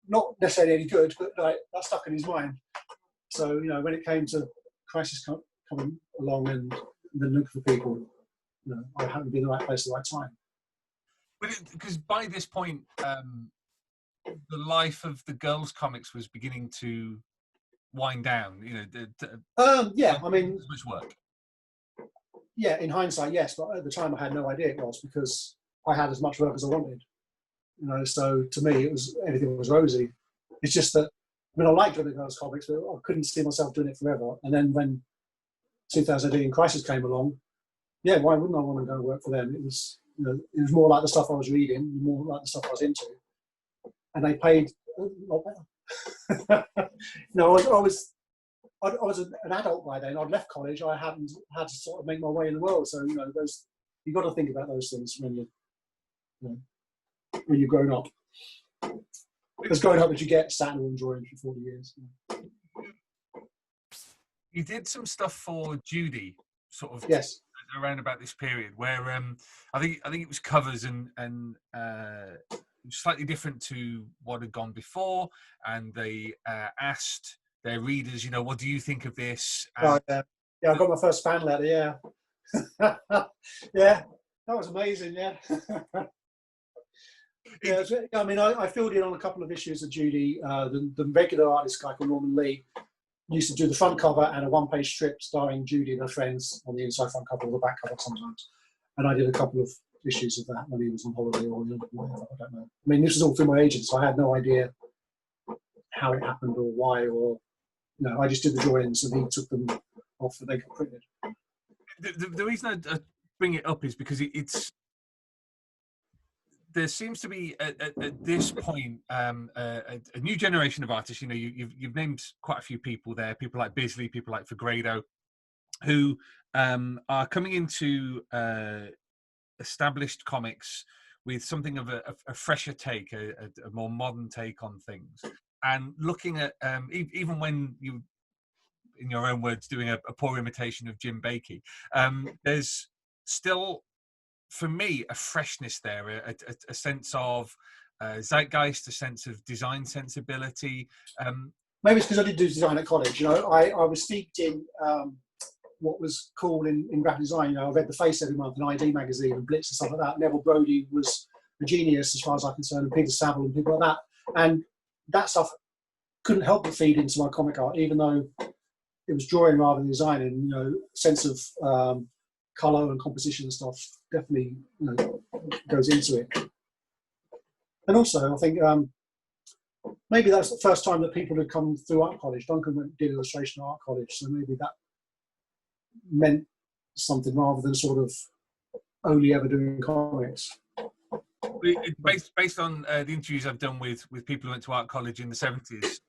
not necessarily any good, but like that stuck in his mind. So you know, when it came to Crisis coming along and then looking for people, you know, I happened to be in the right place at the right time. Because by this point, the life of the girls' comics was beginning to wind down. You know, yeah, I mean, much work. Yeah, in hindsight, yes, but at the time I had no idea it was because I had as much work as I wanted. You know, so to me, it was everything was rosy. It's just that I mean, I liked doing the girls' comics, but I couldn't see myself doing it forever. And then when 2000 and Crisis came along, yeah, why wouldn't I want to go work for them? It was, you know, it was more like the stuff I was reading, more like the stuff I was into, and they paid a lot better. You know, I was an adult by then. I'd left college. I hadn't had to sort of make my way in the world. So you know, you've got to think about those things when you're grown up. As grown up as you get, sat and drawing for 40 years. You did some stuff for Judy, sort of. Yes. Around about this period, where I think it was covers and slightly different to what had gone before, and they asked their readers, you know, what do you think of this? And yeah, I got my first fan letter. Yeah, yeah, that was amazing. Yeah. Yeah, I mean, I filled in on a couple of issues of Judy. The regular artist guy called Norman Lee used to do the front cover and a one-page strip starring Judy and her friends on the inside front cover or the back cover sometimes. And I did a couple of issues of that when he was on holiday or whatever, I don't know. I mean, this was all through my agent, so I had no idea how it happened or why, or, I just did the drawings and he took them off and they got printed. The reason I bring it up is because there seems to be at this point a new generation of artists. You've named quite a few people there, people like Bisley, people like Vertigo, who are coming into established comics with something of a fresher take, a more modern take on things, and looking at even when you, in your own words, doing a poor imitation of Jim Bakey, there's still, for me, a freshness there, a sense of zeitgeist, a sense of design sensibility. Maybe it's because I did do design at college. I was steeped in what was cool in graphic design. I read The Face every month, an ID magazine, and Blitz and stuff like that. Neville Brody was a genius as far as I'm concerned, and Peter Saville and people like that. And that stuff couldn't help but feed into my comic art, even though it was drawing rather than designing. Sense of colour and composition and stuff definitely goes into it. And also, I think maybe that's the first time that people had come through art college. Duncan did illustration at art college, so maybe that meant something rather than sort of only ever doing comics. Based on the interviews I've done with people who went to art college in the 70s,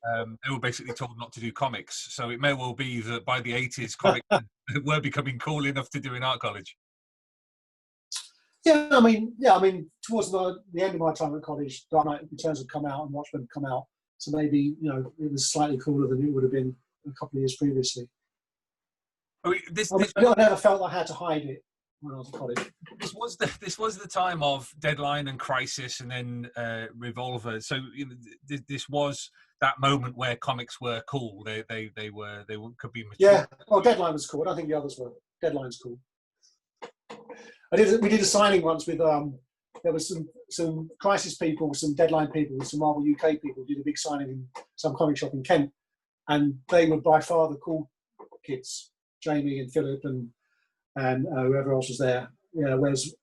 they were basically told not to do comics. So it may well be that by the 80s, comics were becoming cool enough to do in art college. Yeah, I mean, towards the end of my time at college, Dark Knight Returns had come out and Watchmen had come out. So maybe, it was slightly cooler than it would have been a couple of years previously. I never felt I had to hide it when I was at college. This was the time of Deadline and Crisis, and then Revolver. So this was that moment where comics were cool. They could be mature. Yeah, well, Deadline was cool. I don't think the others were. Deadline's cool. We did a signing once with there was some Crisis people, some Deadline people, some Marvel UK people did a big signing in some comic shop in Kent, and they were by far the cool kids, Jamie and Philip and whoever else was there. Whereas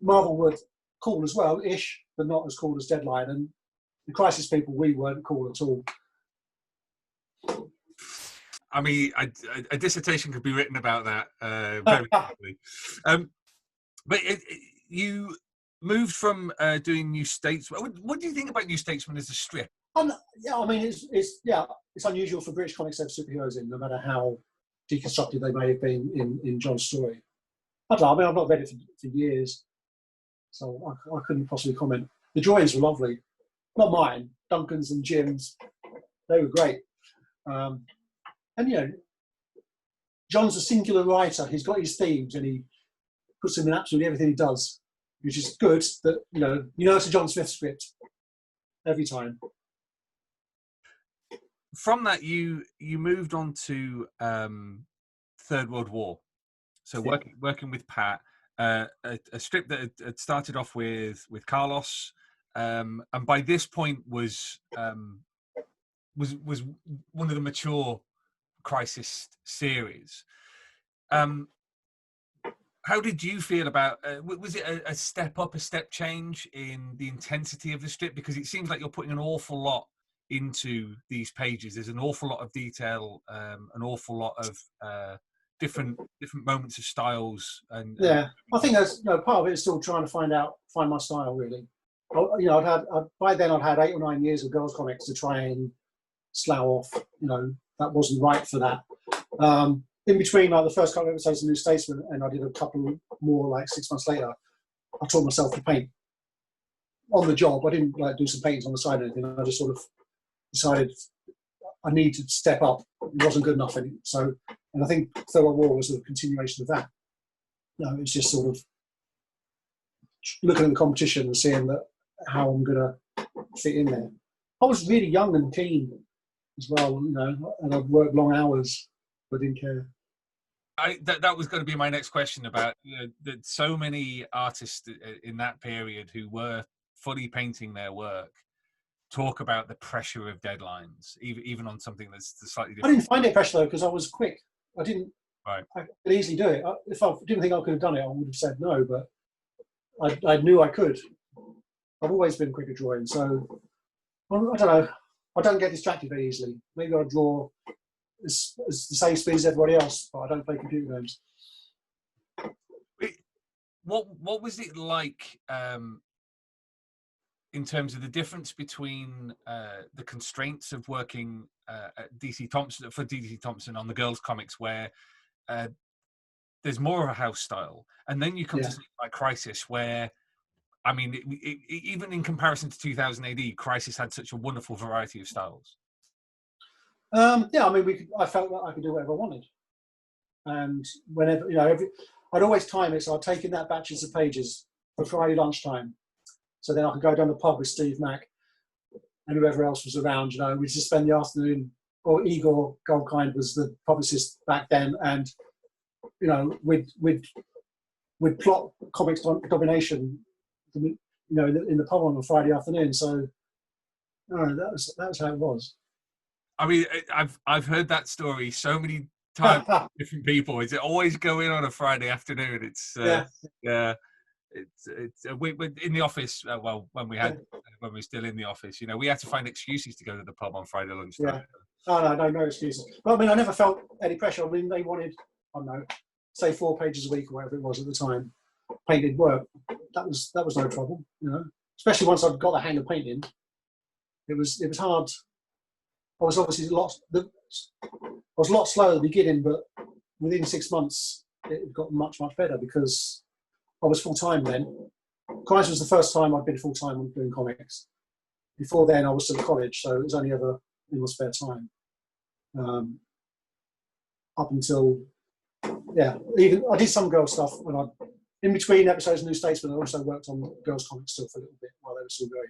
Marvel were cool as well, ish, but not as cool as Deadline. And the Crisis people, we weren't cool at all. I mean, a dissertation could be written about that very quickly. But you moved from doing New Statesman. What do you think about New Statesman as a strip? It's unusual for British comics to have superheroes in, no matter how deconstructed they may have been in John's story. I've not read it for years, so I couldn't possibly comment. The drawings were lovely. Not mine, Duncan's and Jim's. They were great. And John's a singular writer. He's got his themes and he puts them in absolutely everything he does, which is good. That it's a John Smith script every time. From that, you moved on to Third World War. So working with Pat, a strip that had started off with Carlos, and by this point was one of the mature Crisis series. How did you feel about? Was it a step up, a step change in the intensity of the strip? Because it seems like you're putting an awful lot into these pages. There's an awful lot of detail, an awful lot of different moments of styles. And I think that's part of it is still trying to find my style really. By then I'd had 8 or 9 years of girls comics to try and slough off. That wasn't right for that. In between, the first couple of episodes of New Statesman, and I did a couple more 6 months later, I taught myself to paint on the job. I didn't do some paintings on the side or anything. I just sort of decided I need to step up. It wasn't good enough. And I think Third World War was a continuation of that. It's just sort of looking at the competition and seeing how I'm going to fit in there. I was really young and keen as well, and I'd worked long hours, but didn't care. That was going to be my next question about that so many artists in that period who were fully painting their work. talk about the pressure of deadlines, even on something that's slightly I different? didn't find it pressure though, because I was quick. I didn't. Right. I could easily do it. If I didn't think I could have done it, I would have said no. But I knew I could. I've always been quick at drawing, so I don't know. I don't get distracted very easily. Maybe I draw as the same speed as everybody else, but I don't play computer games. What was it like in terms of the difference between the constraints of working at DC Thompson on the girls' comics, where there's more of a house style, and then you come to something like Crisis, where I mean, even in comparison to 2000 AD, Crisis had such a wonderful variety of styles. Yeah, I mean, I felt that I could do whatever I wanted, and whenever I'd always time it. So I'd take in that batches of pages for Friday lunchtime, so then I could go down the pub with Steve Mack and whoever else was around. We'd just spend the afternoon. Or Igor Goldkind was the publicist back then, and we'd plot comics domination, in the pub on a Friday afternoon. So, that was how it was. I mean, I've heard that story so many times from different people. Is it always go in on a Friday afternoon? It's it's we in the office. When we were still in the office, we had to find excuses to go to the pub on Friday lunchtime. Yeah. Oh, no excuses. But I mean, I never felt any pressure. I mean, they wanted, I don't know, say 4 pages a week or whatever it was at the time, painted work. That was no trouble, Especially once I'd got the hang of painting, it was hard. I was obviously a lot slower at the beginning, but within 6 months it got much better because I was full time then. Crisis was the first time I'd been full time on doing comics. Before then, I was still at college, so it was only ever in my spare time. Up until, even I did some girl stuff in between episodes of New Statesman. I also worked on girls' comics still for a little bit while they were still going.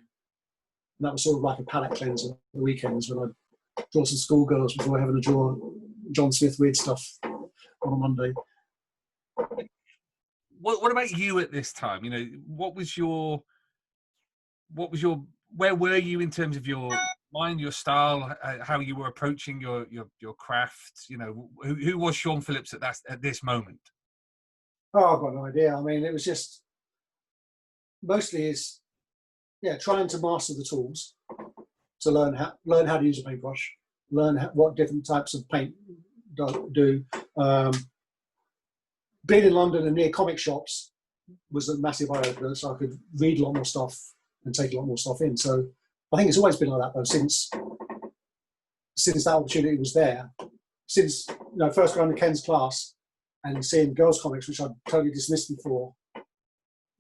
And that was sort of like a palette cleanser on the weekends when I'd draw some schoolgirls before having to draw John Smith weird stuff on a Monday. What about you at this time? Where were you in terms of your mind, your style, how you were approaching your craft? Who was Shawn Phillips at this moment? Oh, I've got no idea. I mean, it was just mostly trying to master the tools, to learn how to use a paintbrush, learn what different types of paint do. Being in London and near comic shops was a massive eye-opener, so I could read a lot more stuff and take a lot more stuff in. So I think it's always been like that, though, since that opportunity was there. Since first going to Ken's class and seeing girls' comics, which I'd totally dismissed before,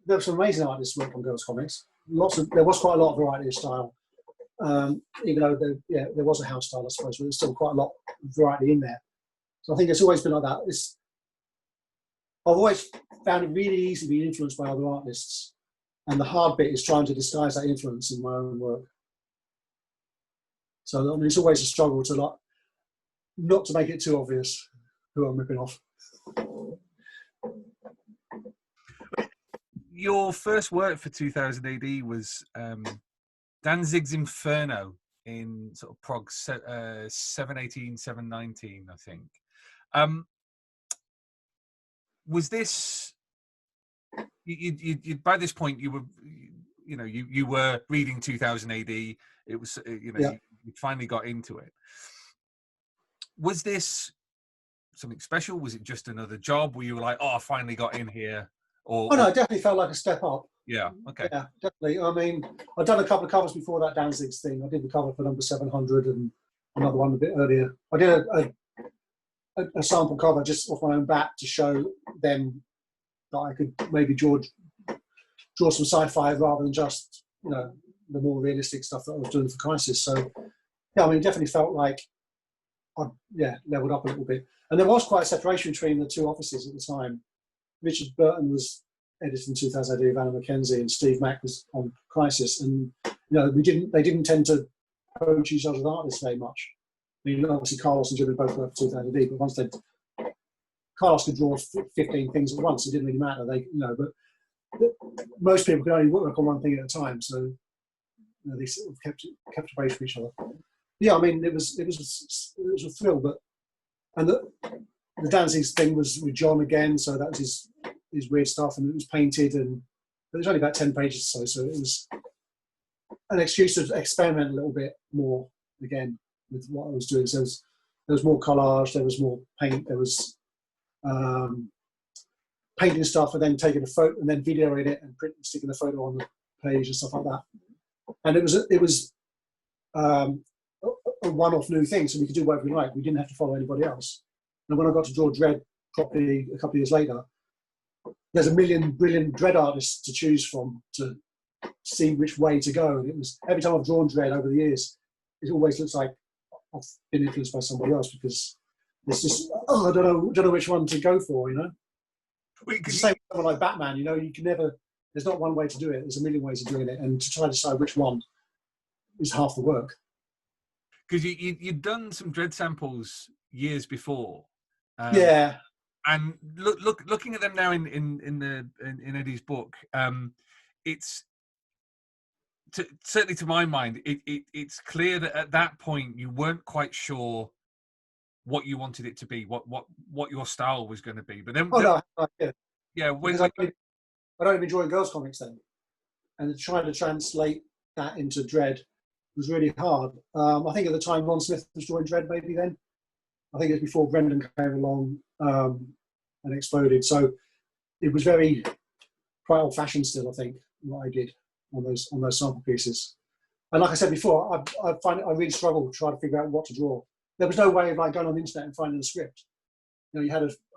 there were some amazing artists working on girls' comics. There was quite a lot of variety of style, even though there was a house style, I suppose, but there's still quite a lot of variety in there. So I think it's always been like that. I've always found it really easy to be influenced by other artists, and the hard bit is trying to disguise that influence in my own work. So I mean, it's always a struggle to not to make it too obvious who I'm ripping off. Your first work for 2000 AD was Danzig's Inferno in sort of Prog 718, 719, I think. Was this? You by this point you were reading 2000 AD. It was you finally got into it. Was this something special? Was it just another job where you were like, oh, I finally got in here? No, it definitely felt like a step up. Yeah, okay. Yeah, definitely. I mean, I'd done a couple of covers before that Danzig's thing. I did the cover for number 700 and another one a bit earlier. I did a sample cover just off my own bat to show them that I could maybe draw some sci-fi rather than just, the more realistic stuff that I was doing for Crisis. So, yeah, I mean, it definitely felt like I'd, leveled up a little bit. And there was quite a separation between the two offices at the time. Richard Burton was editing 2000 AD of Alan Mackenzie, and Steve Mack was on Crisis. And, they didn't tend to approach each other's artists very much. I mean, obviously, Carlos and Jimmy both worked for 2000 AD, but once Carlos could draw 15 things at once, it didn't really matter. But most people could only work on one thing at a time. So, They sort of kept away from each other. Yeah, I mean, it was a thrill, and the dancing thing was with John again, so that was his weird stuff, and it was painted, and it was only about 10 pages or so it was an excuse to experiment a little bit more again with what I was doing. So there was more collage, there was more paint, there was painting stuff, and then taking a photo, and then videoing it and sticking the photo on the page and stuff like that. And it was a one-off new thing, so we could do whatever we liked. We didn't have to follow anybody else. And when I got to draw Dredd properly a couple of years later, there's a million brilliant Dredd artists to choose from to see which way to go. And it was every time I've drawn Dredd over the years, it always looks like I've been influenced by somebody else, because it's just I don't know which one to go for, you know. It's the same with someone like Batman, you know. You can never. There's not one way to do it. There's a million ways of doing it, and to try to decide which one is half the work. Because you'd done some Dredd samples years before. Yeah. And looking at them now in Eddie's book, it's certainly to my mind, it's clear that at that point you weren't quite sure what you wanted it to be, what your style was going to be. But then, because I'd only been drawing girls' comics then, and trying to translate that into Dredd was really hard. I think at the time Ron Smith was drawing Dredd maybe then. I think it was before Brendan came along and exploded. So it was quite old-fashioned still, I think, what I did on those sample pieces. And like I said before, I really struggled trying to figure out what to draw. There was no way of like going on the internet and finding a script. You know,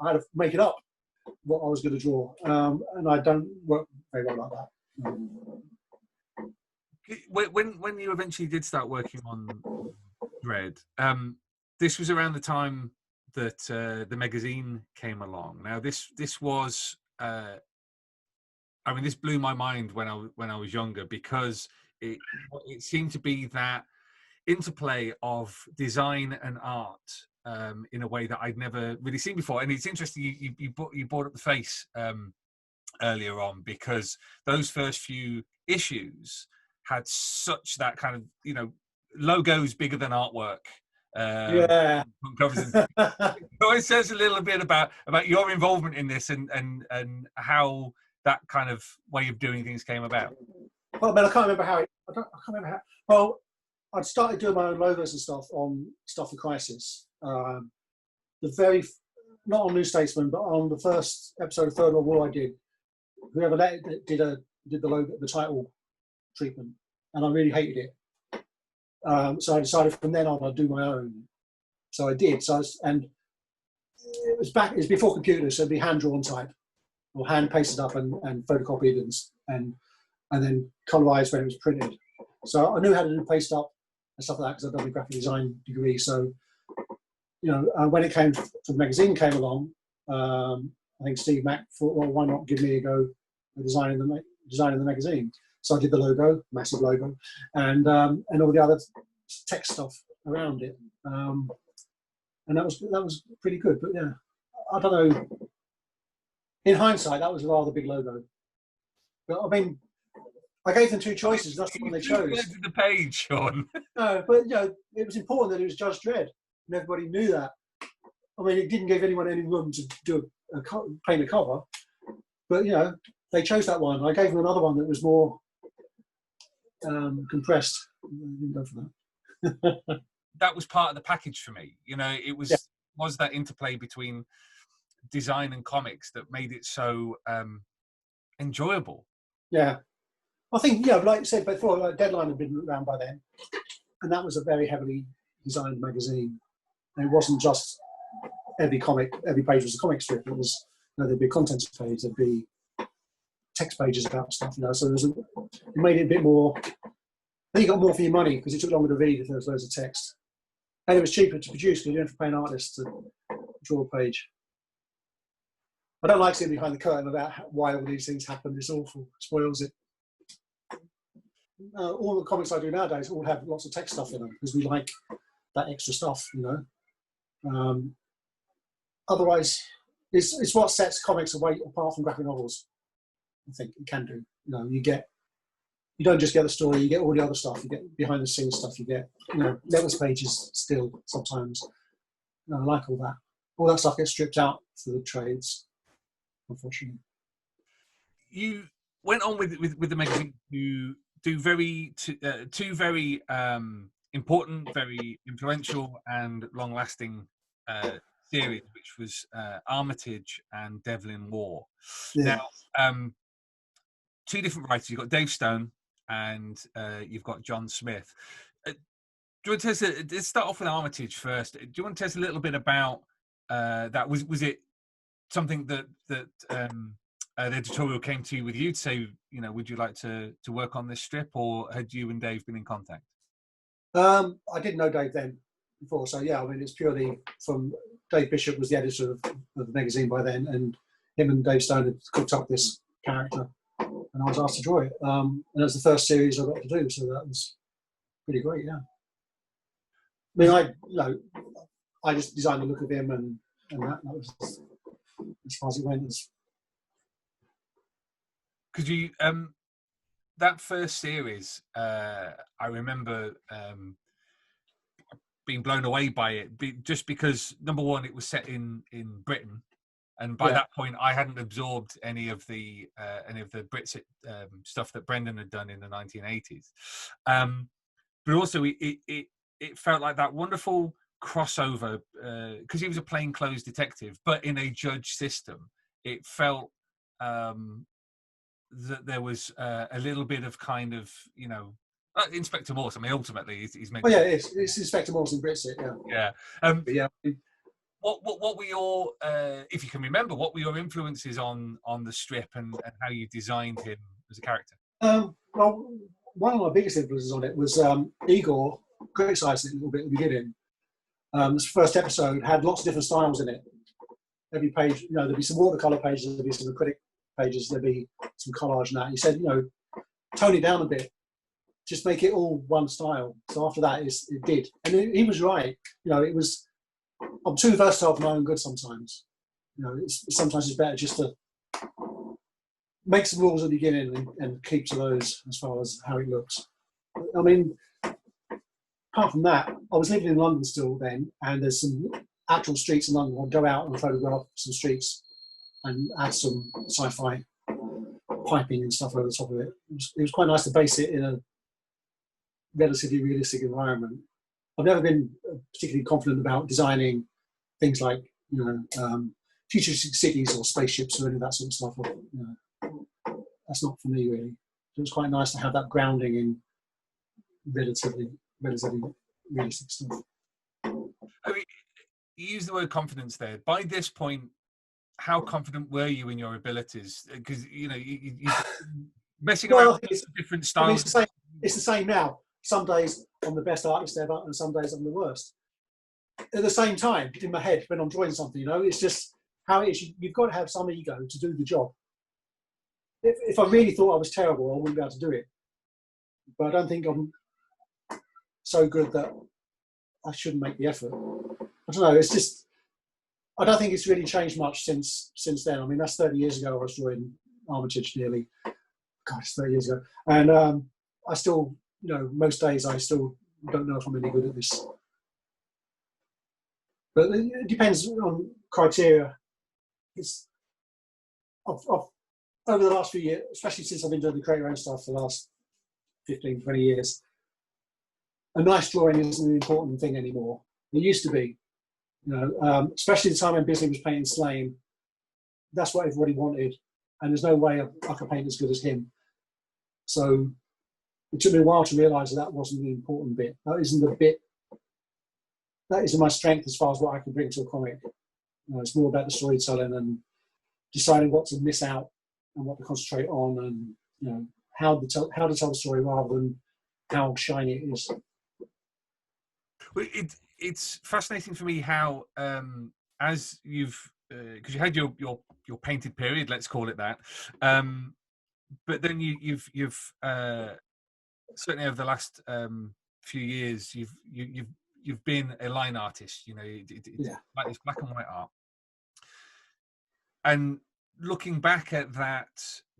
I had to make it up what I was going to draw, and I don't work very well like that. When you eventually did start working on Dredd, this was around the time that the magazine came along. Now, this was, this blew my mind when I was younger, because it seemed to be that interplay of design and art in a way that I'd never really seen before. And it's interesting you brought up the face earlier on, because those first few issues had such that kind of, you know, logos bigger than artwork. Yeah. So it says a little bit about your involvement in this and how that kind of way of doing things came about. Well, I can't remember how. Well, I'd started doing my own logos and stuff on Stuff for Crisis. Not on New Statesman, but on the first episode of Third World War I did. Whoever did the logo, the title treatment, and I really hated it. So I decided from then on I'd do my own. So I did. And it was before computers, so it'd be hand drawn type, or hand pasted up and photocopied and then colorized when it was printed. So I knew how to do paste up and stuff like that, because I'd done a graphic design degree. So, you know, when it came to the magazine came along, I think Steve Mack thought, well, why not give me a go at designing the magazine? So I did the logo, massive logo, and all the other text stuff around it, and that was pretty good. But yeah, I don't know. In hindsight, that was a rather big logo. But I mean, I gave them two choices. That's the one they chose. The page, Sean. No, but you know, it was important that it was Judge Dredd, and everybody knew that. I mean, it didn't give anyone any room to paint a cover, but you know, they chose that one. I gave them another one that was more compressed. I didn't go for that. That was part of the package for me. You know, it was that interplay between design and comics that made it so enjoyable. Yeah, I think, yeah, like you said before, like Deadline had been around by then, and that was a very heavily designed magazine. And it wasn't just every page was a comic strip. It was, you know, there'd be a contents page, there'd be text pages about stuff, you know. So it made it a bit more. I think you got more for your money, because it took longer to read if there was loads of text, and it was cheaper to produce because you didn't have to pay an artist to draw a page. I don't like seeing behind the curtain about why all these things happen. It's awful. It spoils it. All the comics I do nowadays all have lots of text stuff in them because we like that extra stuff, you know. Otherwise, it's what sets comics away apart from graphic novels. I think it can do. You know, you get you don't just get the story, you get all the other stuff. You get behind the scenes stuff. You get, letters pages still sometimes. I like all that. All that stuff gets stripped out for the trades, unfortunately. You went on with the magazine to do two very important, very influential, and long-lasting series, which was Armitage and Devlin War. Yeah. Now, two different writers. You've got Dave Stone and you've got John Smith. Do you want to tell us? Let's start off with Armitage first. Do you want to tell us a little bit about that? Was it something that the editorial came to you with you to say, would you like to work on this strip, or had you and Dave been in contact? I didn't know Dave then before, so yeah, I mean, it's purely from Dave Bishop was the editor of the magazine by then, and him and Dave Stone had cooked up this character, and I was asked to draw it. And it was the first series I got to do, so that was pretty great. Yeah, I mean, I just designed the look of him, and that was as far as it went. Could you that first series? I remember being blown away by it, just because number one, it was set in Britain, and by that point, I hadn't absorbed any of the Brit stuff that Brendan had done in the 1980s. But also, it felt like that wonderful crossover, because he was a plainclothes detective, but in a judge system. It felt that there was a little bit of kind of, Inspector Morse. I mean, ultimately, he's meant. Oh yeah, it's Inspector Morse in Britsit. Yeah. Yeah. What were your, if you can remember, what were your influences on the strip and how you designed him as a character? Well, one of my biggest influences on it was Igor criticised it a little bit at the beginning. This first episode had lots of different styles in it. Every page, there'd be some watercolour pages, there'd be some acrylic pages, there'd be some collage and that. He said, tone it down a bit, just make it all one style. So after that, it did. And he was right. I'm too versatile for my own good sometimes. Sometimes it's better just to make some rules at the beginning and keep to those as far as how it looks. I mean, apart from that, I was living in London still then, and there's some actual streets in London. I'd go out and photograph some streets and add some sci-fi piping and stuff over the top of it. It was quite nice to base it in a relatively realistic environment. I've never been particularly confident about designing things like, futuristic cities or spaceships or any of that sort of stuff. That's not for me, really. So it's quite nice to have that grounding in relatively realistic stuff. I mean, you use the word confidence there. By this point, how confident were you in your abilities? Because you messing around with different styles. I mean, it's the same now. Some days I'm the best artist ever, and some days I'm the worst. At the same time, in my head, when I'm drawing something, it's just how it is. You've got to have some ego to do the job. If I really thought I was terrible, I wouldn't be able to do it. But I don't think I'm so good that I shouldn't make the effort. I don't know. It's just, I don't think it's really changed much since then. I mean, that's 30 years ago. I was drawing Armitage nearly. God, it's 30 years ago. And I still, most days I still don't know if I'm any good at this. But it depends on criteria. Over the last few years, especially since I've been doing the create your own stuff for the last 15, 20 years, a nice drawing isn't an important thing anymore. It used to be, especially the time when Bisley was painting Slane. That's what everybody wanted, and there's no way I could paint as good as him. So it took me a while to realise that wasn't the important bit. That isn't the bit. That isn't my strength as far as what I can bring to a comic. It's more about the storytelling and deciding what to miss out and what to concentrate on, and how to tell the story rather than how shiny it is. Well, it's fascinating for me how as you've because you had your painted period, let's call it that, but then you've certainly over the last few years you've been a line artist. It's black and white art. And looking back at that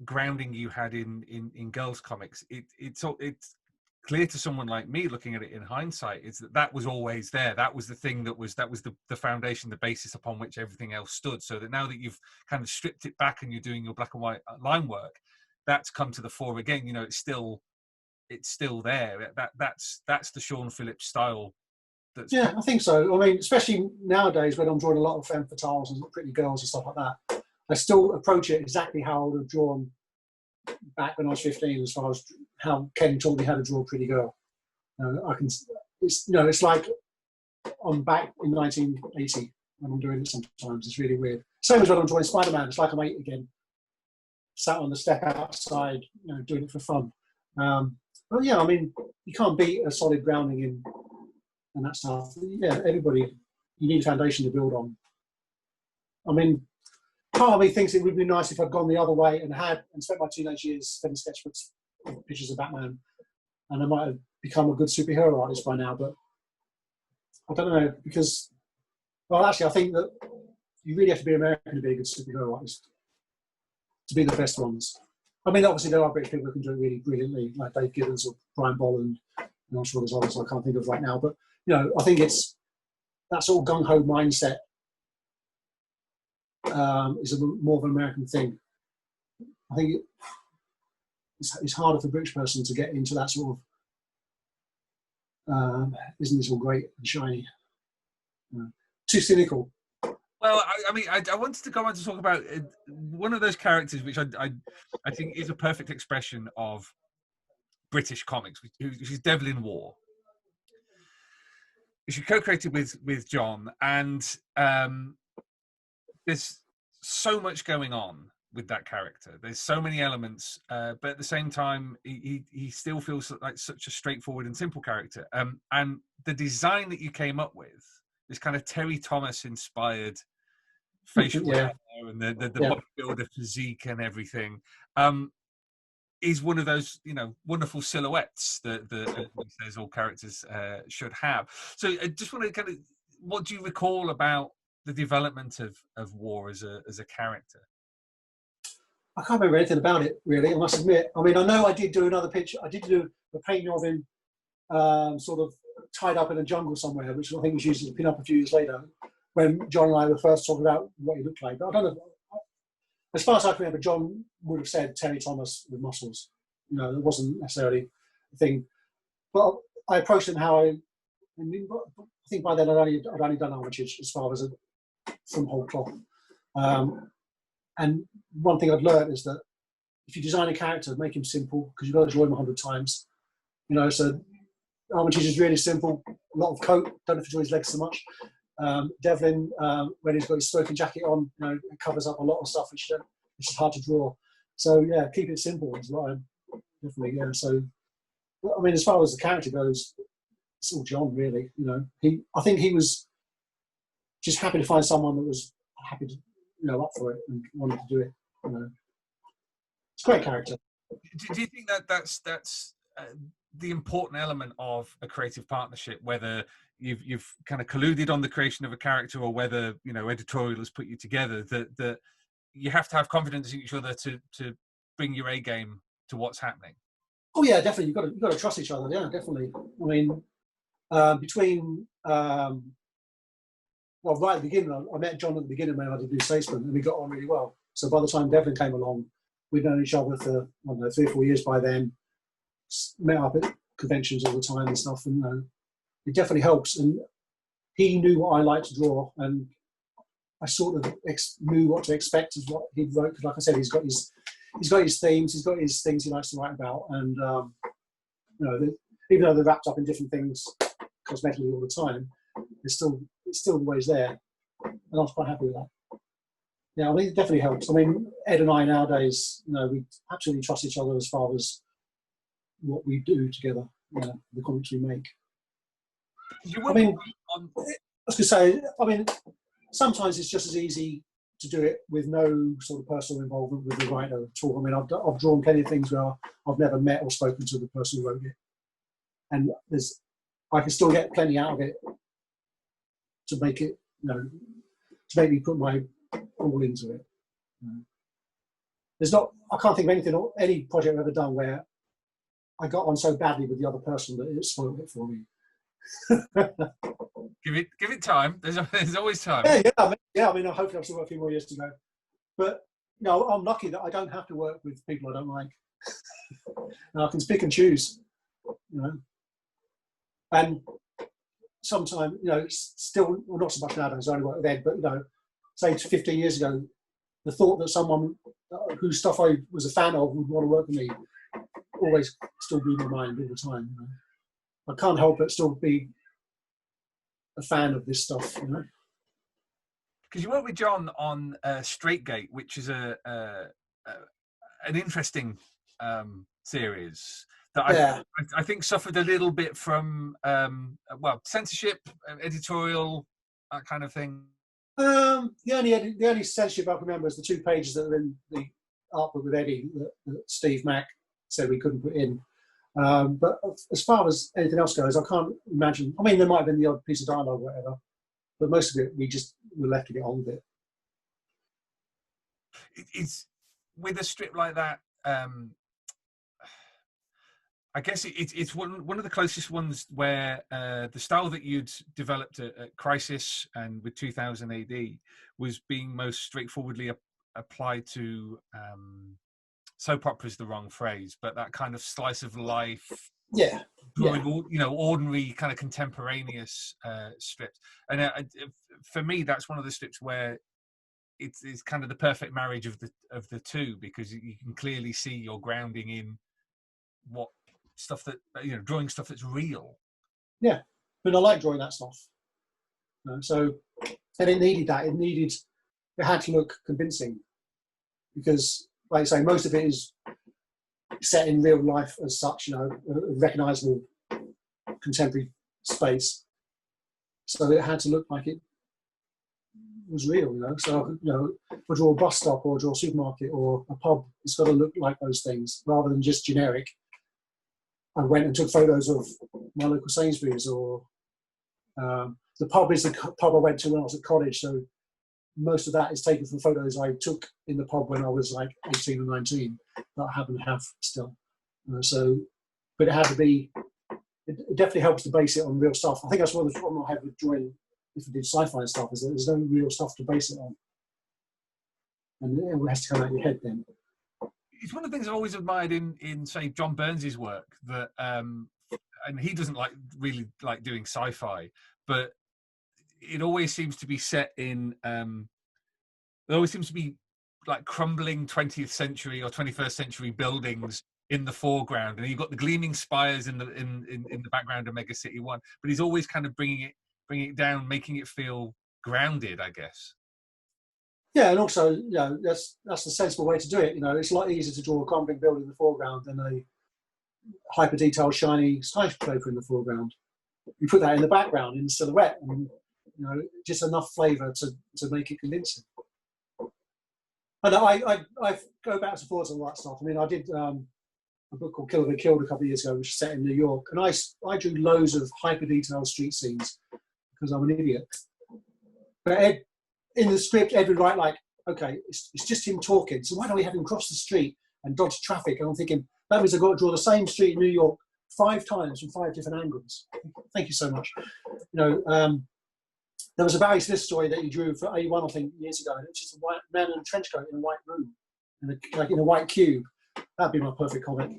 grounding you had in girls comics, it's clear to someone like me looking at it in hindsight is that was always there. That was the thing that was the foundation, the basis upon which everything else stood. So that now that you've kind of stripped it back and you're doing your black and white line work, that's come to the fore again. You know, it's still there. That's the Shawn Phillips style. Yeah, I think so. I mean, especially nowadays when I'm drawing a lot of femme fatales and pretty girls and stuff like that, I still approach it exactly how I would have drawn back when I was 15, as far as how Ken taught me how to draw a pretty girl. It's like I'm back in 1980 when I'm doing it sometimes. It's really weird. Same as when I'm drawing Spider-Man. It's like I'm 8 again, sat on the step outside, doing it for fun. But yeah, I mean, you can't beat a solid grounding in and that stuff. Yeah, everybody, you need a foundation to build on. I mean, part of me thinks it would be nice if I'd gone the other way and spent my teenage years sending sketchbooks with pictures of Batman, and I might have become a good superhero artist by now. But I don't know, because, well, actually, I think that you really have to be American to be a good superhero artist, to be the best ones. I mean, obviously, there are British people who can do it really brilliantly, like Dave Gibbons or Brian Bolland, and I'm sure there's others I can't think of right now. But, I think it's that sort of gung-ho mindset is more of an American thing. I think it's harder for a British person to get into that sort of, isn't this all great and shiny? Too cynical. Well, I mean, I wanted to go on to talk about one of those characters, which I think is a perfect expression of British comics, which is Devlin War. She co-created with John, and there's so much going on with that character. There's so many elements, but at the same time, he still feels like such a straightforward and simple character. And the design that you came up with, this kind of Terry Thomas inspired facial hair and the bodybuilder physique and everything, is one of those wonderful silhouettes that says all characters should have. So I just want to kind of, what do you recall about the development of War as a character? I can't remember anything about it, really, I must admit. I mean, I know I did do another picture. I did do a painting of him sort of tied up in a jungle somewhere, which I think was used as a pin-up a few years later, when John and I were first talking about what he looked like. But I don't know. As far as I can remember, John would have said Terry Thomas with muscles. It wasn't necessarily a thing. But I approached him I think by then I'd only done Armitage as far as from whole cloth. And one thing I'd learned is that if you design a character, make him simple, because you've got to draw him 100 times. So Armitage is really simple. A lot of coat. Don't have to draw his legs so much. Devlin, when he's got his smoking jacket on, it covers up a lot of stuff which is hard to draw. So yeah, keep it simple is what I definitely. Yeah. So I mean, as far as the character goes, it's all John really. I think he was just happy to find someone that was happy to, up for it and wanted to do it. It's a great character. Do you think that's the important element of a creative partnership, whether you've kind of colluded on the creation of a character or whether editorial has put you together, that you have to have confidence in each other to bring your A game to what's happening? Oh yeah, definitely. You've got to trust each other. Yeah, definitely. I mean, between right at the beginning, I met John at the beginning when I did New Statesman, and we got on really well. So by the time Devlin came along, we'd known each other for 3 or 4 years by then. Met up at conventions all the time and stuff, and it definitely helps. And he knew what I liked to draw, and I sort of knew what to expect of what he'd wrote. Because, like I said, he's got his themes, he's got his things he likes to write about, and even though they're wrapped up in different things cosmetically all the time, it's still always there, and I was quite happy with that. Yeah, I mean, it definitely helps. I mean, Ed and I nowadays, we absolutely trust each other as far as what we do together, the comics we make. I mean, I was going to say, I mean, sometimes it's just as easy to do it with no sort of personal involvement with the writer at all. I mean, I've drawn plenty of things where I've never met or spoken to the person who wrote it, and I can still get plenty out of it to make it, to make me put my all into it. I can't think of anything or any project I've ever done where I got on so badly with the other person that it spoiled it for me. Give it time. There's always time. I mean, hopefully I've still got a few more years to go. But I'm lucky that I don't have to work with people I don't like. And I can pick and choose, And sometimes, still, well, not so much nowadays. I only work with Ed, but say 15 years ago, the thought that someone whose stuff I was a fan of would want to work with me always still be in my mind all the time. I can't help but still be a fan of this stuff, Because you worked with John on Straightgate, which is an interesting series that I think suffered a little bit from censorship, editorial, that kind of thing. The only censorship I can remember is the 2 pages that are in the artbook with Eddie that Steve Mack said we couldn't put in. But as far as anything else goes, I can't imagine. I mean, there might have been the odd piece of dialogue, or whatever, but most of it we left to get on with it. It's with a strip like that. I guess it's one of the closest ones where the style that you'd developed at Crisis and with 2000 AD was being most straightforwardly applied to soap opera is the wrong phrase, but that kind of slice of life, ordinary kind of contemporaneous strips. And for me, that's one of the strips where it's kind of the perfect marriage of the two, because you can clearly see your grounding in what stuff that drawing stuff that's real. Yeah, but I like drawing that stuff. So, and it needed that. It had to look convincing, because, like I say, most of it is set in real life as such. A recognisable contemporary space. So it had to look like it was real. So if I draw a bus stop or draw a supermarket or a pub, it's got to look like those things rather than just generic. I went and took photos of my local Sainsbury's, or the pub is the pub I went to when I was at college. So most of that is taken from photos I took in the pub when I was like 18 or 19 that I happen to have still. But it had to be. It definitely helps to base it on real stuff. I think that's one of the problem I have with drawing if I did sci-fi stuff, is that there's no real stuff to base it on, and it has to come out of your head then. It's one of the things I've always admired in say John Burns's work, that and he doesn't really like doing sci-fi, but it always seems to be set in there always seems to be like crumbling 20th century or 21st century buildings in the foreground, and you've got the gleaming spires in the background of Mega City One, but he's always kind of bringing it down, making it feel grounded, I guess. Yeah, and also, that's the sensible way to do it. It's a lot easier to draw a crumbling building in the foreground than a hyper-detailed, shiny skyscraper in the foreground. You put that in the background, in the silhouette, and just enough flavour to make it convincing. And I go back and forth on that stuff. I mean, I did a book called Kill or Be Killed a couple of years ago, which is set in New York, and I drew loads of hyper-detailed street scenes because I'm an idiot. But in the script, Ed would write okay, it's just him talking, so why don't we have him cross the street and dodge traffic? And I'm thinking, that means I've got to draw the same street in New York 5 times from 5 different angles. Thank you so much. There was a Barry Smith story that he drew for A1, I think, years ago, and it's just a white man in a trench coat in a white room, in a white cube. That'd be my perfect comic.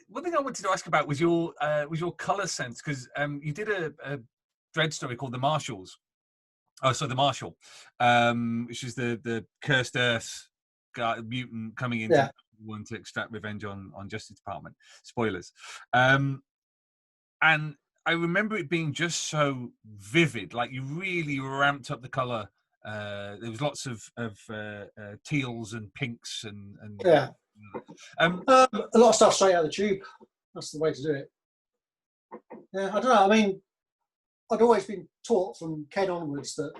One thing I wanted to ask about was your colour sense, because you did a Dread story called The Marshals. Oh, so The Marshal, which is the cursed Earth guy, mutant coming into one to extract revenge on Justice Department. Spoilers. And I remember it being just so vivid. Like, you really ramped up the colour. There was lots of teals and pinks and a lot of stuff straight out of the tube. That's the way to do it. Yeah, I don't know. I mean, I'd always been taught from Ken onwards that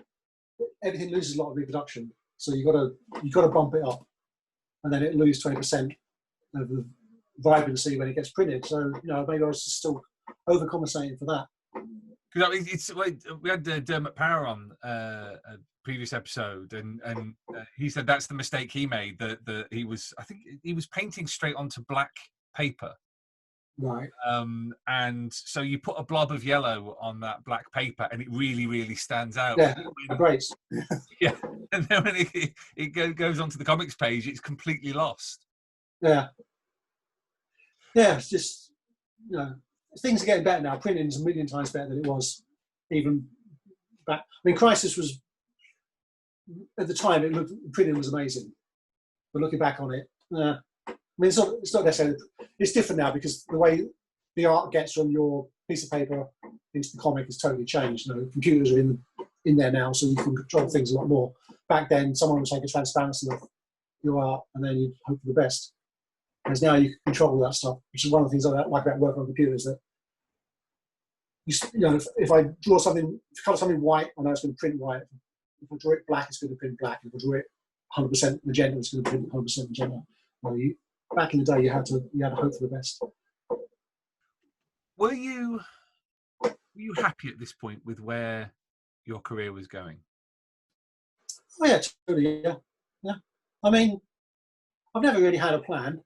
everything loses a lot of reproduction, so you got to bump it up, and then it loses 20% of the vibrancy when it gets printed. So maybe I was just still overcompensating for that. Because I mean, it's like we had Dermot Power on a previous episode, and he said that's the mistake he made. That he was, I think, he was painting straight onto black paper, Right. and so you put a blob of yellow on that black paper, and it really, really stands out. Yeah, great. Yeah, and then when it goes onto the comics page, it's completely lost. Yeah. Yeah, it's just, things are getting better now. Printing is a million times better than it was even back. I mean, Crisis was, at the time, printing was amazing. But looking back on it, I mean, it's not necessarily, it's different now because the way the art gets from your piece of paper into the comic has totally changed. Computers are in there now, so you can control things a lot more. Back then, someone would take a transparency of your art and then you'd hope for the best. Whereas now you can control all that stuff, which is one of the things I like about working on computers. That if I draw something, color something white, I know it's going to print white. If I draw it black, it's going to print black. If I draw it 100% magenta, it's going to print 100% magenta. Back in the day, you had to hope for the best. Were you happy at this point with where your career was going? Oh yeah, totally. Yeah. I mean, I've never really had a plan.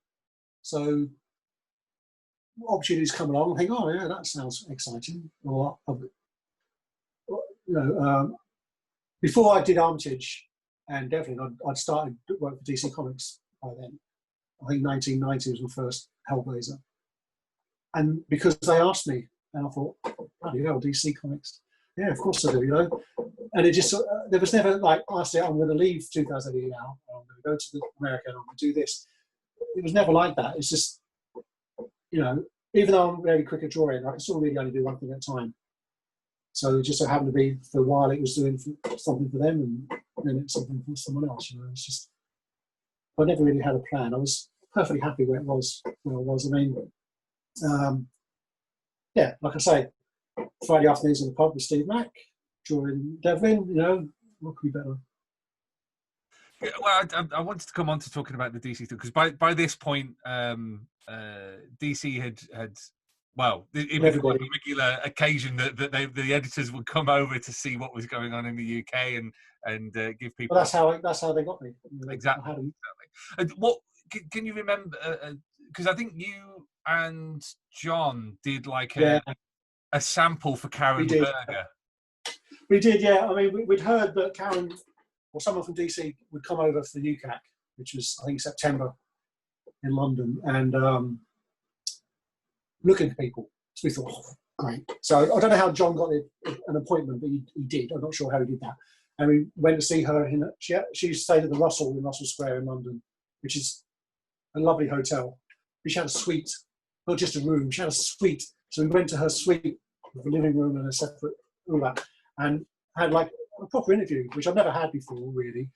So opportunities come along and think, oh yeah, that sounds exciting. Or before I did Armitage and Devlin, I'd started work for DC Comics by then. I think 1990 was my first Hellblazer. And because they asked me, and I thought, bloody hell, DC Comics. Yeah, of course I do, And it just, there was never like, I said, I'm going to leave 2000 AD now, I'm going to go to America and I'm going to do this. It was never like that. It's just, even though I'm very quick at drawing, I can still really only do one thing at a time. So it just so happened to be, for a while, it was doing something for them and then it's something for someone else, It's just, I never really had a plan. I was perfectly happy where I was. I mean, like I say, Friday afternoons in the pub with Steve Mack, drawing Devlin, what could be better? Yeah, well, I wanted to come on to talking about the DC thing because by this point, DC had it was a regular occasion that the editors would come over to see what was going on in the UK and give people. Well, that's how they got me. Exactly. And what can you remember? Because I think you and John did like a sample for Karen Berger. We did, yeah. I mean, we'd heard that Karen or someone from DC would come over for the UCAC, which was, I think, September in London, and looking for people. So we thought, great. So I don't know how John got an appointment, but he did. I'm not sure how he did that. And we went to see her. She stayed at the Russell in Russell Square in London, which is a lovely hotel. She had a suite, not just a room. She had a suite. So we went to her suite with a living room and a separate all that, and had like a proper interview, which I've never had before, really.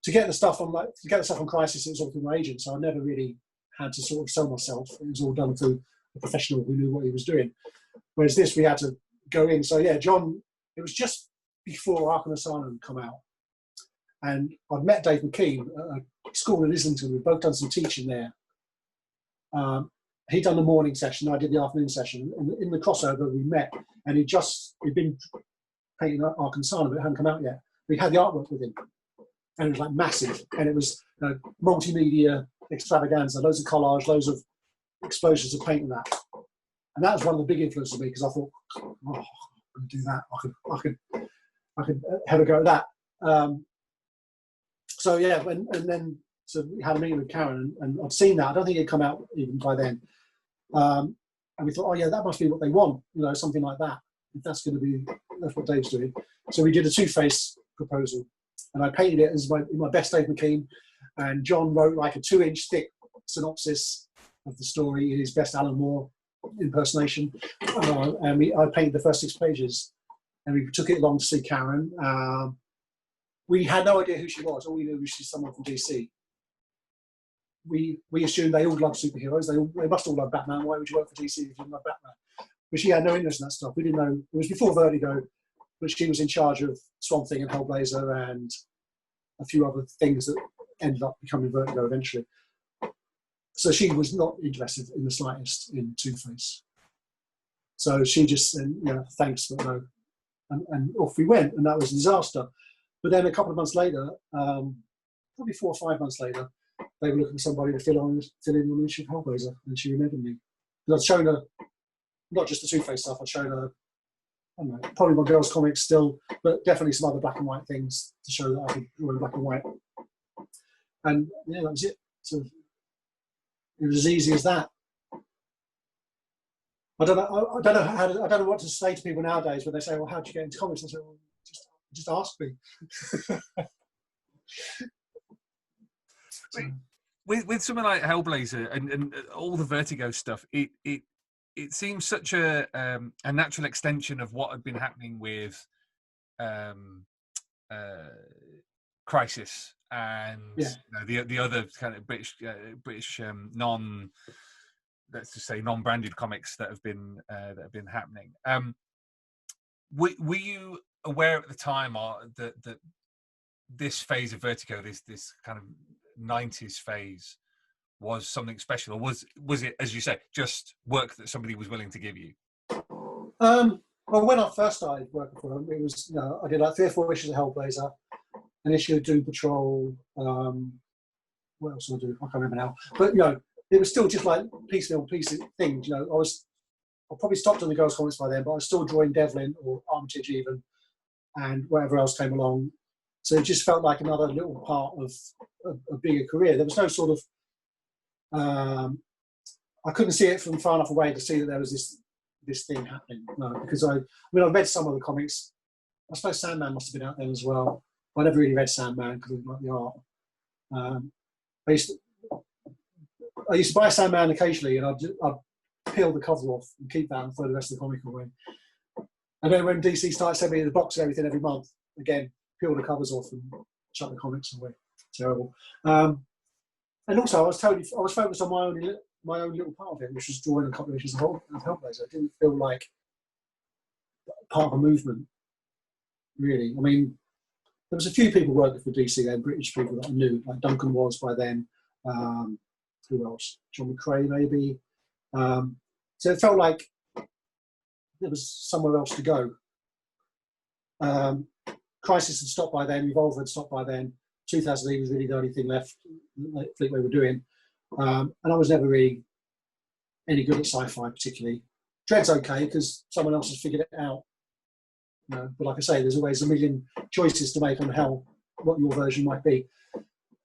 To get the stuff on Crisis, it was all through my agent, so I never really had to sort of sell myself. It was all done through a professional who knew what he was doing. Whereas this, we had to go in. So yeah, John, it was just before Arkham Asylum come out, and I'd met Dave McKean at a school in Islington. We'd both done some teaching there. He'd done the morning session, I did the afternoon session. And in the crossover, we met, and he'd been painting Arkham Asylum, but it hadn't come out yet. We had the artwork with him, and it was like massive, and it was multimedia extravaganza, loads of collage, loads of explosions of paint and that. And that was one of the big influences of me, because I thought, oh, I can do that. I could have a go at that. So yeah, and then so we had a meeting with Karen, and I'd seen that. I don't think it'd come out even by then. And we thought, oh yeah, that must be what they want, something like that. If that's what Dave's doing. So we did a Two-Face proposal, and I painted it as my best Dave McKean, and John wrote like a 2-inch thick synopsis of the story in his best Alan Moore impersonation, and I painted the first 6 pages, and we took it along to see Karen. We had no idea who she was. All we knew was she's someone from DC. We assumed they all love superheroes. They must all love Batman. Why would you work for DC if you didn't love Batman? But she had no interest in that stuff. We didn't know. It was before Vertigo, but she was in charge of Swamp Thing and Hellblazer and a few other things that ended up becoming Vertigo eventually. So she was not interested in the slightest in Two-Face. So she just said, thanks, but no. And off we went, and that was a disaster. But then a couple of months later, probably 4 or 5 months later, they were looking for somebody to fill in on the issue of Hellblazer, and she remembered me. Because I'd shown her, not just the Two-Face stuff, I'd shown her, I don't know, probably my girls' comics still, but definitely some other black and white things to show that I could draw in black and white. And yeah, that was it. So it was as easy as that. I don't know what to say to people nowadays when they say, "Well, how did you get into comics?" I say, "Well, just ask me." With something like Hellblazer and all the Vertigo stuff, it seems such a natural extension of what had been happening with Crisis and the other kind of British let's just say non-branded comics that have been happening. Were you aware at the time that this phase of Vertigo, this kind of 90s phase, was something special, or was it, as you say, just work that somebody was willing to give you? Well, when I first started working for them, it was I did like 3 or 4 issues of Hellblazer, an issue of Doom Patrol. What else did I do? I can't remember now. But it was still just like piecemeal things. I probably stopped on the girls' comics by then, but I was still drawing Devlin or Armitage even, and whatever else came along. So it just felt like another little part of a bigger career. There was no sort of I couldn't see it from far enough away to see that there was this thing happening. No, because I read some of the comics. I suppose Sandman must have been out then as well. I never really read Sandman because I didn't like the art. I used to buy Sandman occasionally, and I'd peel the cover off and keep that and throw the rest of the comic away. And then when DC started sending me the box and everything every month, again, peel the covers off and chuck the comics away. Terrible. And also, I was focused on my own little part of it, which was drawing a couple of issues of Hellblazer. It didn't feel like part of a movement, really. I mean, there was a few people working for DC then, British people that I knew, like Duncan was by then. Who else? John McCrae, maybe. So it felt like there was somewhere else to go. Crisis had stopped by then, Revolver had stopped by then. 2000 was really the only thing left that Fleetway were doing. And I was never really any good at sci-fi particularly. Dread's okay because someone else has figured it out. But like I say, there's always a million choices to make on what your version might be.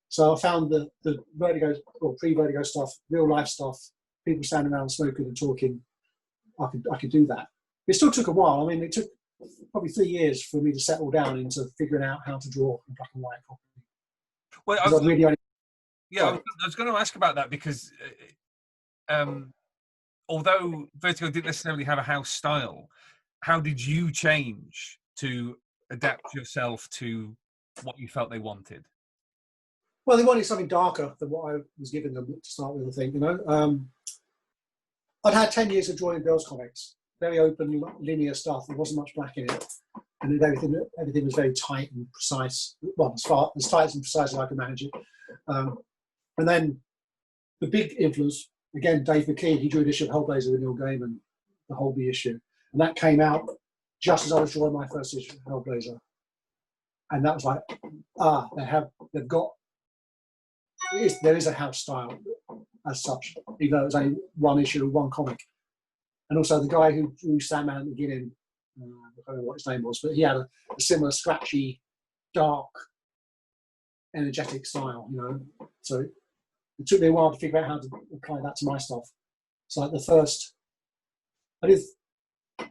So I found the Vertigo or pre-Vertigo stuff, real life stuff, people standing around smoking and talking. I could do that. It still took a while. I mean, it took probably 3 years for me to settle down into figuring out how to draw in black and white properly. Well, I was going to ask about that because although Vertigo didn't necessarily have a house style, how did you change to adapt yourself to what you felt they wanted? Well, they wanted something darker than what I was giving them to start with, I think. I'd had 10 years of drawing girls' comics, very open, linear stuff. There wasn't much black in it, and everything was very tight and precise. Well, as tight and precise as I could manage it. And then the big influence, again, Dave McKean. He drew an issue of Hellblazer with Neil Gaiman, the Holby issue, and that came out just as I was drawing my first issue of Hellblazer, and that was like, they've got. There is a house style as such, even though it was only one issue of one comic. And also the guy who drew Sandman at the beginning, I don't know what his name was, but he had a similar scratchy, dark, energetic style, So it took me a while to figure out how to apply that to my stuff. So like I did a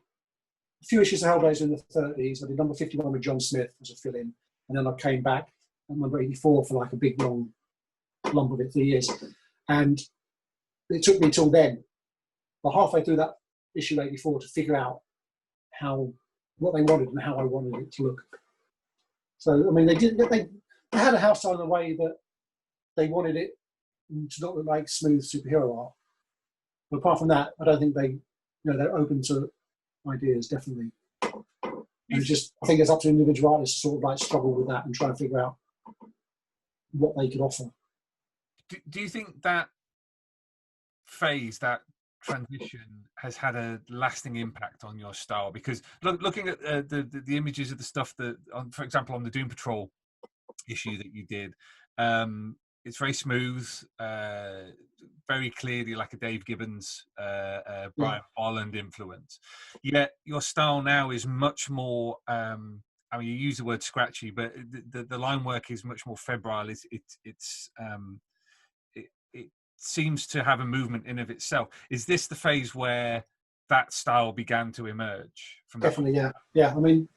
few issues of Hellblazer in the 30s. I did number 51 with John Smith as a fill-in. And then I came back at number 84 for like a big long lump of it 3 years, and it took me till then, but halfway through that issue 84, to figure out what they wanted and how I wanted it to look. So I mean, they had a house style in a way that they wanted it to not look like smooth superhero art. But apart from that, I don't think they're open to ideas. Definitely, and I think it's up to individual artists to sort of like struggle with that and try and figure out what they could offer. Do you think that phase, that transition has had a lasting impact on your style? Because looking at the images of the stuff that, for example, on the Doom Patrol issue that you did, it's very smooth, very clearly like a Dave Gibbons, Brian Bolland influence. Yet your style now is much more. I mean, you use the word scratchy, but the line work is much more febrile. It seems to have a movement in of itself. Is this the phase where that style began to emerge? Definitely, yeah. I mean,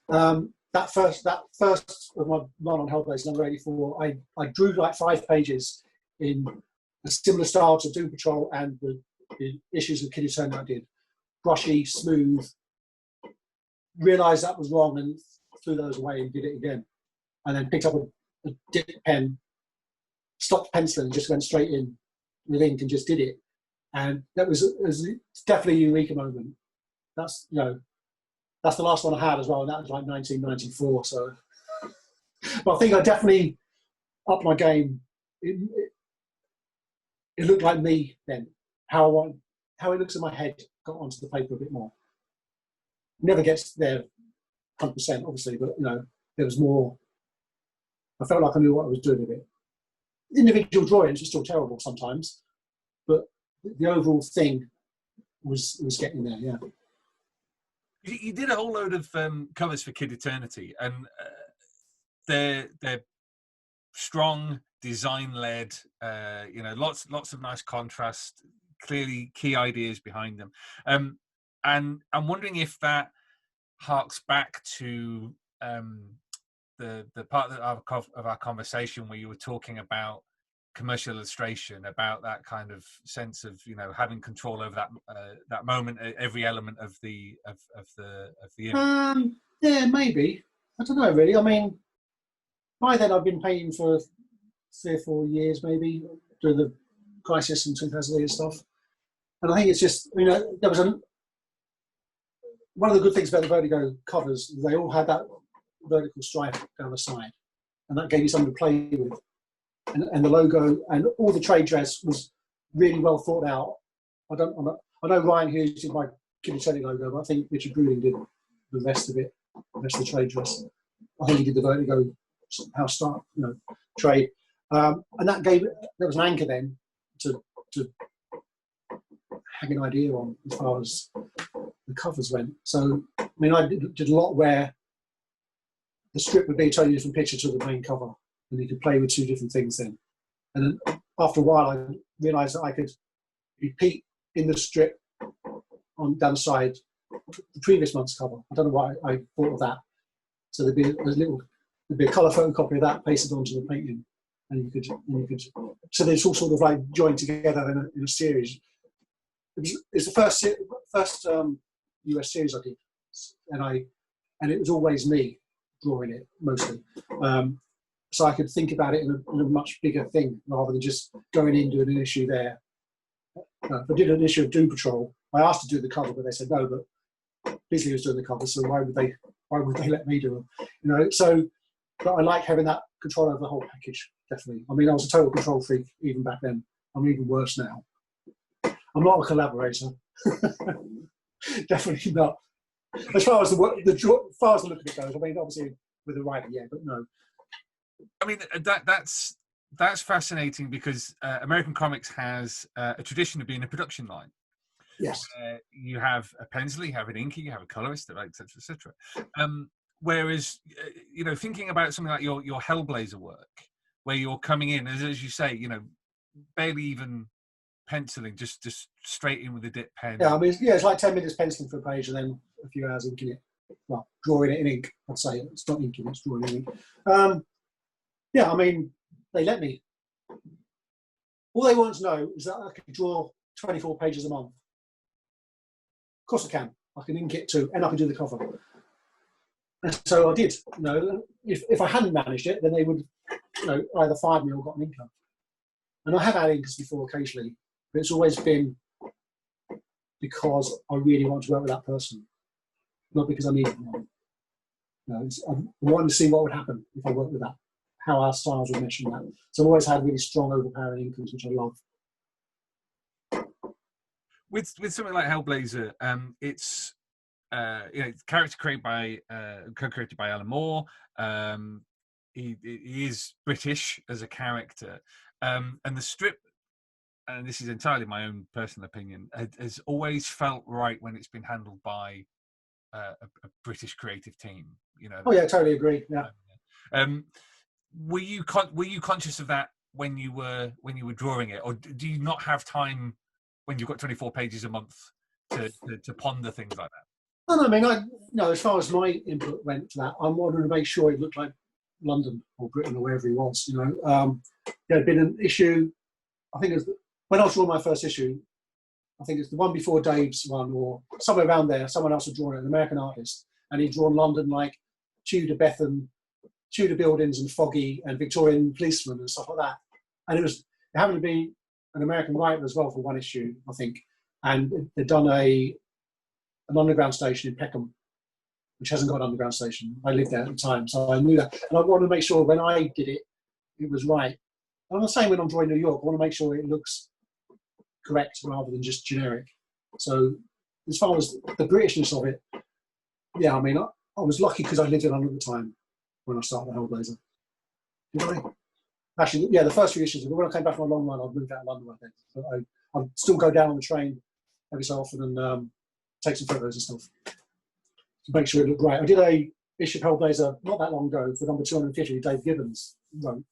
that first of my run on Hellblaze number 84, I drew like 5 pages in a similar style to Doom Patrol and the issues of Kid Eternity I did. Brushy, smooth. Realised that was wrong and threw those away and did it again. And then picked up a dip pen, stopped penciling and just went straight in with ink and just did it. And it was definitely a eureka moment. That's the last one I had as well, and that was like 1994. So, but I think I definitely upped my game. It looked like me then. How it looks in my head got onto the paper a bit more. Never gets there 100%, obviously, but there was more. I felt like I knew what I was doing with it. Individual drawings were still terrible sometimes, but the overall thing was getting there. Yeah. You did a whole load of covers for Kid Eternity, and they're strong, design-led. Lots of nice contrast. Clearly, key ideas behind them. And I'm wondering if that harks back to the part of our conversation where you were talking about commercial illustration, about that kind of sense of having control over that moment, every element of the image. Yeah, maybe. I don't know really. I mean, by then I've been painting for 3 or 4 years, maybe, doing the Crisis and 2008 stuff. And I think it's just there was one of the good things about the Vertigo covers. They all had that vertical stripe down the side, and that gave you something to play with. And the logo and all the trade dress was really well thought out. I know Ryan Hughes did my Kid Eternity logo, but I think Richard Bruning did the rest of it, the rest of the trade dress. I think he did the Vertigo house start, trade, and there was an anchor then to have an idea on as far as the covers went. So I mean, I did a lot where the strip would be a totally different picture to the main cover, and you could play with 2 different things then. And then after a while, I realised that I could repeat in the strip on down the side the previous month's cover. I don't know why I thought of that. So there'd be a colour photocopy of that pasted onto the painting, and you could. So it's all sort of like joined together in a series. It's the first US series I did, and it was always me drawing it mostly. So I could think about it in a much bigger thing rather than just going in doing an issue there. If I did an issue of Doom Patrol, I asked to do the cover, but they said no. But Bisley was doing the cover, so why would they let me do them? So, but I like having that control over the whole package. Definitely. I mean, I was a total control freak even back then. I'm even worse now. I'm not a collaborator. Definitely not. As far as the look of it goes, I mean, obviously with a writer, yeah, but no. I mean, that's fascinating because American comics has a tradition of being a production line. Yes. You have a penciler, you have an inker, you have a colorist, etc., etc. Whereas, thinking about something like your Hellblazer work, where you're coming in, as you say, barely even penciling, just straight in with a dip pen. Yeah, I mean, it's like 10 minutes penciling for a page and then a few hours inking it. Well, drawing it in ink, I'd say. It's not inking, it's drawing in ink. Yeah, I mean, they let me. All they want to know is that I can draw 24 pages a month. Of course I can. I can ink it too, and I can do the cover. And so I did. If I hadn't managed it, then they would, either fired me or got an inker. And I have had inkers before occasionally, but it's always been because I really want to work with that person, not because I need one. I wanted to see what would happen if I worked with that, how our styles would mesh in that. So I've always had really strong, overpowering inkers, which I love. with something like Hellblazer, it's character created by co-created by Alan Moore. He is British as a character, and the strip, and this is entirely my own personal opinion, has always felt right when it's been handled by a British creative team. Oh yeah, I totally agree. Yeah. Were you conscious of that when you were drawing it, or do you not have time when you've got 24 pages a month to ponder things like that? No, I mean, as far as my input went to that, I wanted to make sure it looked like London or Britain or wherever he was. There had been an issue. I think it was when I was drawing my first issue. I think it's the one before Dave's one, or somewhere around there. Someone else had drawn it, an American artist, and he'd drawn London like Tudor Betham, Tudor buildings and foggy and Victorian policemen and stuff like that. And it happened to be an American writer as well for one issue, I think. And they'd done an underground station in Peckham, which hasn't got an underground station. I lived there at the time, so I knew that. And I wanted to make sure when I did it, it was right. And I'm the same when I'm drawing New York. I want to make sure it looks correct rather than just generic. So as far as the Britishness of it, yeah, I mean, I was lucky because I lived in London at the time when I started the Hellblazer. Did I? Actually, yeah, the first few issues, when I came back from a long run, I'd moved out of London, I think. But I'd still go down on the train every so often and take some photos and stuff to make sure it looked right. I did a issue of Hellblazer not that long ago for number 250, Dave Gibbons wrote.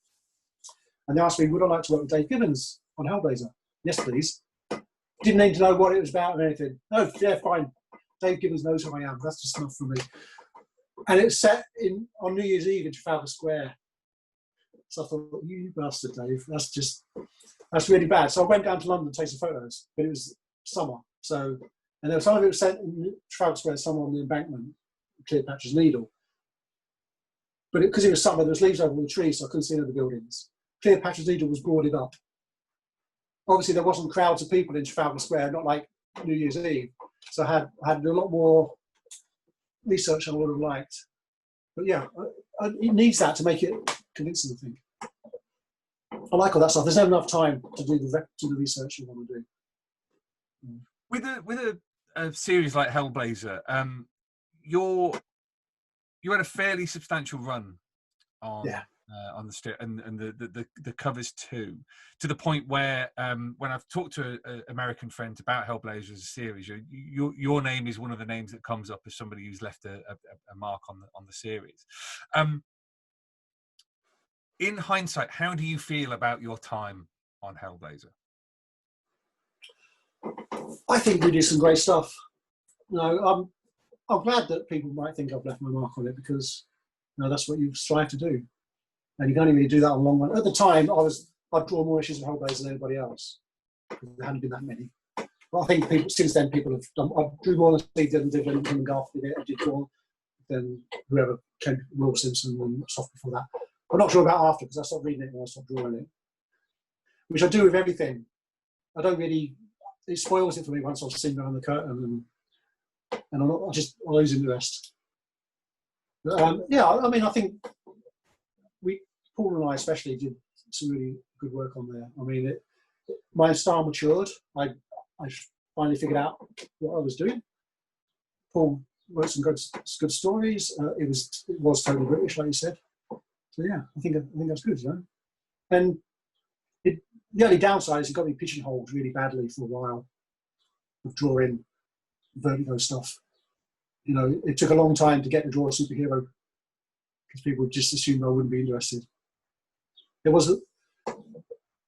And they asked me, would I like to work with Dave Gibbons on Hellblazer? Yes, please. Didn't need to know what it was about or anything. No, yeah, fine. Dave Gibbons knows who I am. That's just enough for me. And it's set on New Year's Eve in Trafalgar Square. So I thought, you bastard, Dave. That's really bad. So I went down to London to take some photos, but it was summer. So, and there was some of it was sent in Trafalgar Square, some on the embankment, Cleopatra's Needle. But because it was summer, there was leaves over all the trees, so I couldn't see any of the buildings. Cleopatra's Needle was boarded up. Obviously, there wasn't crowds of people in Trafalgar Square, not like New Year's Eve. So I had to do a lot more research than I would have liked. But yeah, it needs that to make it convincing, I think. I like all that stuff. There's never enough time to do the research you want to do. With a series like Hellblazer, you had a fairly substantial run on the strip and the covers too, to the point where when I've talked to an American friend about Hellblazer as a series, your name is one of the names that comes up as somebody who's left a mark on the series. In hindsight, how do you feel about your time on Hellblazer? I think we did some great stuff. I'm glad that people might think I've left my mark on it, because that's what you strive to do. And you can only really do that on a long run. At the time, I'd draw more issues of Hellblazer than anybody else. There hadn't been that many. But I think since then people have done. I drew more than Steve did, and Tim Garth did it. I did more than whoever came, Will Simpson and stuff before that. I'm not sure about after, because I stopped reading it when I stopped drawing it. Which I do with everything. I don't really. It spoils it for me once I've seen behind the curtain, and I lose interest. But, I mean, I think Paul and I especially did some really good work on there. I mean, my style matured. I finally figured out what I was doing. Paul wrote some good stories. It was totally British, like you said. So yeah, I think that's good, And the only downside is it got me pigeonholed really badly for a while of drawing Vertigo stuff. It took a long time to get to draw a superhero because people just assumed I wouldn't be interested. There was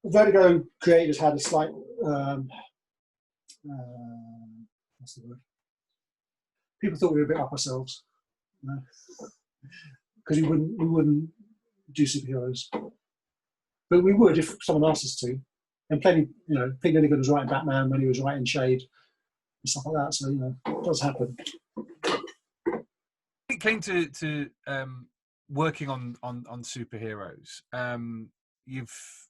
Vertigo creators had a slight what's the word? People thought we were a bit up ourselves, because we wouldn't do superheroes, but we would if someone asked us to. And plenty, Pete Lilligan was writing Batman when he was writing Shade and stuff like that. So it does happen. It came to working on superheroes. You've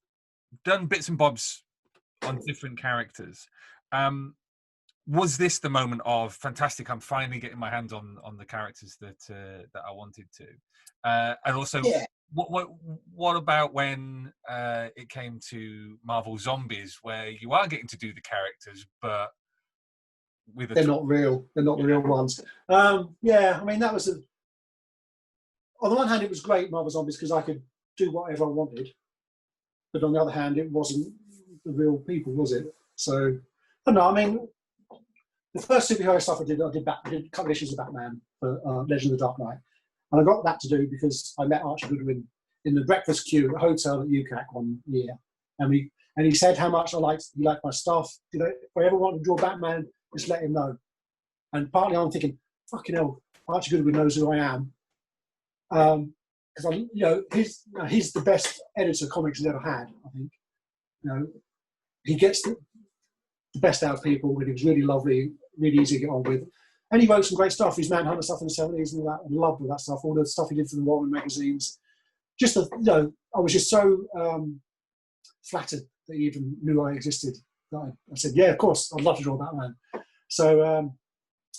done bits and bobs on different characters. Was this the moment of fantastic? I'm finally getting my hands on the characters that I wanted to, and also, yeah. What about when it came to Marvel Zombies, where you are getting to do the characters, but with they're not real. They're not the real ones. Yeah, I mean, that was on the one hand, it was great, Marvel Zombies, because I could do whatever I wanted. But on the other hand, it wasn't the real people, was it? So, I don't know. I mean, the first superhero stuff I did a couple of issues of Batman for Legend of the Dark Knight. And I got that to do because I met Archie Goodwin in the breakfast queue at a hotel at UCAC one year. And he said how much he liked my stuff. You know, if I ever want to draw Batman, just let him know. And partly I'm thinking, fucking hell, Archie Goodwin knows who I am. Because he's the best editor comics has ever had, I think. You know, he gets the best out of people, and he was really lovely, really easy to get on with. And he wrote some great stuff. His Manhunter stuff in the 70s and all that. I loved all that stuff, all the stuff he did for the Warren magazines. I was just so flattered that he even knew I existed. I said, yeah, of course, I'd love to draw Batman. So I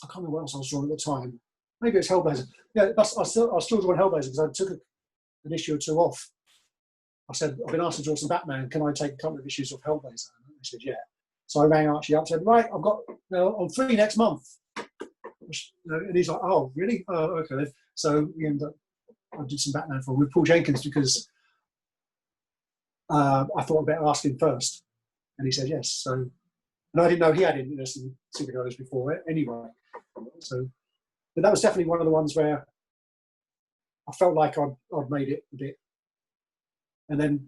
can't remember what else I was drawing at the time. Maybe it's Hellblazer. Yeah, I was still drawing Hellblazer because I took an issue or two off. I said, I've been asked to draw some Batman. Can I take a couple of issues of Hellblazer? And he said, yeah. So I rang Archie up and said, right, I'm free next month. And he's like, oh, really? Oh, okay then. So we ended up, I did some Batman for him with Paul Jenkins because I thought I'd better ask him first. And he said yes. So, and I didn't know he had interest in superheroes before anyway. So, but that was definitely one of the ones where I felt like I'd made it a bit. And then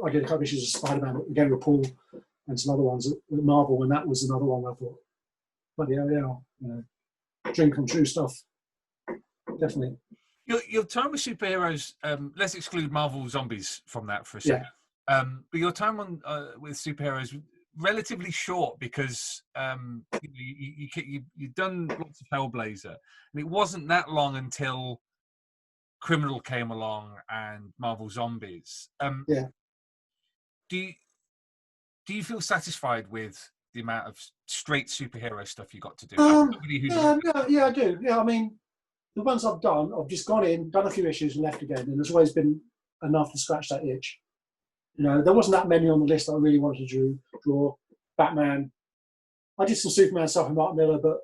I did a couple of issues of Spider-Man again with Paul and some other ones at Marvel, and that was another one where I thought, bloody hell, yeah, you know, dream come true stuff. Definitely. Your time with superheroes, let's exclude Marvel Zombies from that for a second. Yeah. But your time with superheroes relatively short because you've done lots of Hellblazer, and it wasn't that long until Criminal came along and Marvel Zombies. Do you feel satisfied with the amount of straight superhero stuff you got to do? Yeah, I do. Yeah, I mean, the ones I've done, I've just gone in, done a few issues, and left again, and there's always been enough to scratch that itch. You know, there wasn't that many on the list that I really wanted to draw. Batman. I did some Superman stuff with Mark Miller, but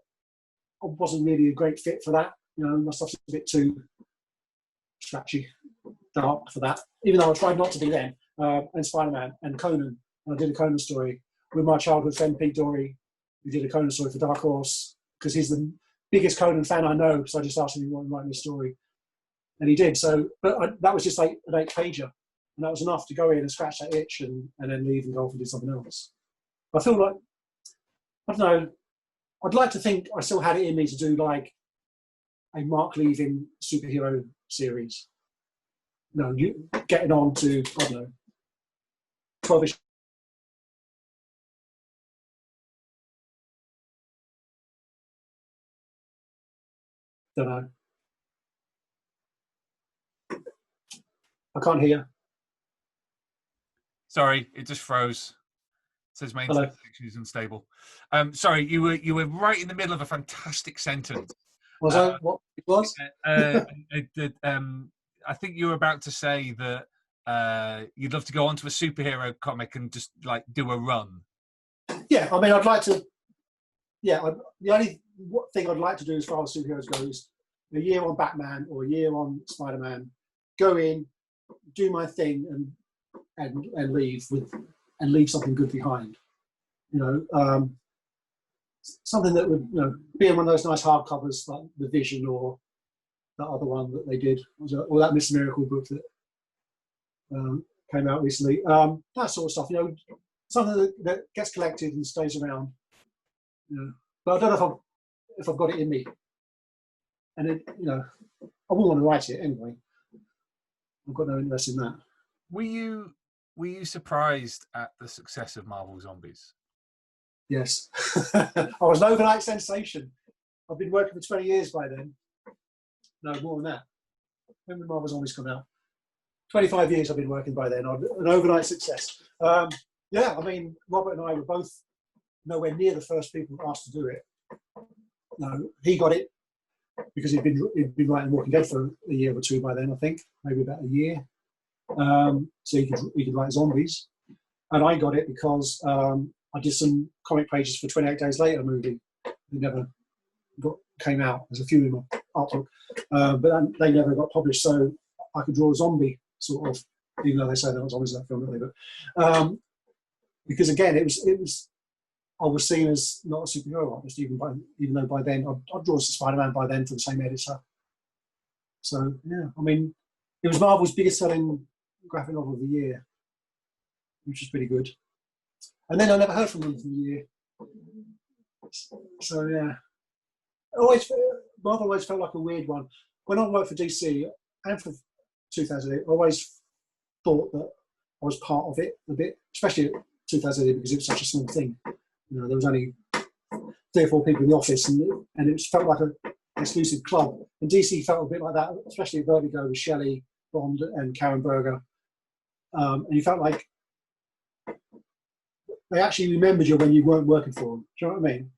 I wasn't really a great fit for that. You know, my stuff's a bit too scratchy, dark for that. Even though I tried not to be then. And Spider-Man and Conan. And I did a Conan story with my childhood friend Pete Dory. We did a Conan story for Dark Horse because he's the biggest Conan fan I know. So I just asked him if he wanted to write me a story, and he did. So, but that was just like an 8-pager. And that was enough to go in and scratch that itch and then leave and go off and do something else. I feel like, I don't know, I'd like to think I still had it in me to do like a Mark Levin superhero series. No, you getting on to, I don't know, 12-ish. Don't know. I can't hear. Sorry, it just froze. It says my internet connection is unstable. Sorry, you were right in the middle of a fantastic sentence. Was I? What it was? I think you were about to say that you'd love to go onto a superhero comic and just like do a run. Yeah, I mean, I'd like to. Yeah, the only thing I'd like to do as far as superheroes goes, a year on Batman or a year on Spider-Man, go in, do my thing, and leave something good behind. You know, something that would, you know, be in one of those nice hardcovers like The Vision or that other one that they did, or that Miss Miracle book that came out recently. That sort of stuff, you know, something that gets collected and stays around. You know, but I don't know if I've got it in me. And it, you know, I wouldn't want to write it anyway. I've got no interest in that. Were you surprised at the success of Marvel Zombies? Yes. I was an overnight sensation. I've been working for 20 years by then. No, more than that. When did Marvel Zombies come out? 25 years I've been working by then. An overnight success. Yeah, I mean, Robert and I were both nowhere near the first people asked to do it. No, he got it because he'd been writing Walking Dead for a year or two by then, I think, maybe about a year. So he could write zombies. And I got it because I did some comic pages for 28 Days Later movie. It never came out. There's a few in my art book, but they never got published. So I could draw a zombie, sort of, even though they say they're not zombies in that film, don't they? But because again, it was I was seen as not a superhero artist, even though by then I'd drawn Spider-Man by then for the same editor. So yeah, I mean, it was Marvel's biggest selling graphic novel of the year, which was pretty good. And then I never heard from them for a year. So yeah, Marvel always felt like a weird one. When I worked for DC and for 2008, I always thought that I was part of it a bit, especially 2008 because it was such a small thing. You know, there was only 3 or 4 people in the office, and it felt like an exclusive club. And DC felt a bit like that, especially at Vertigo with Shelley, Bond, and Karen Berger. And you felt like they actually remembered you when you weren't working for them. Do you know what I mean?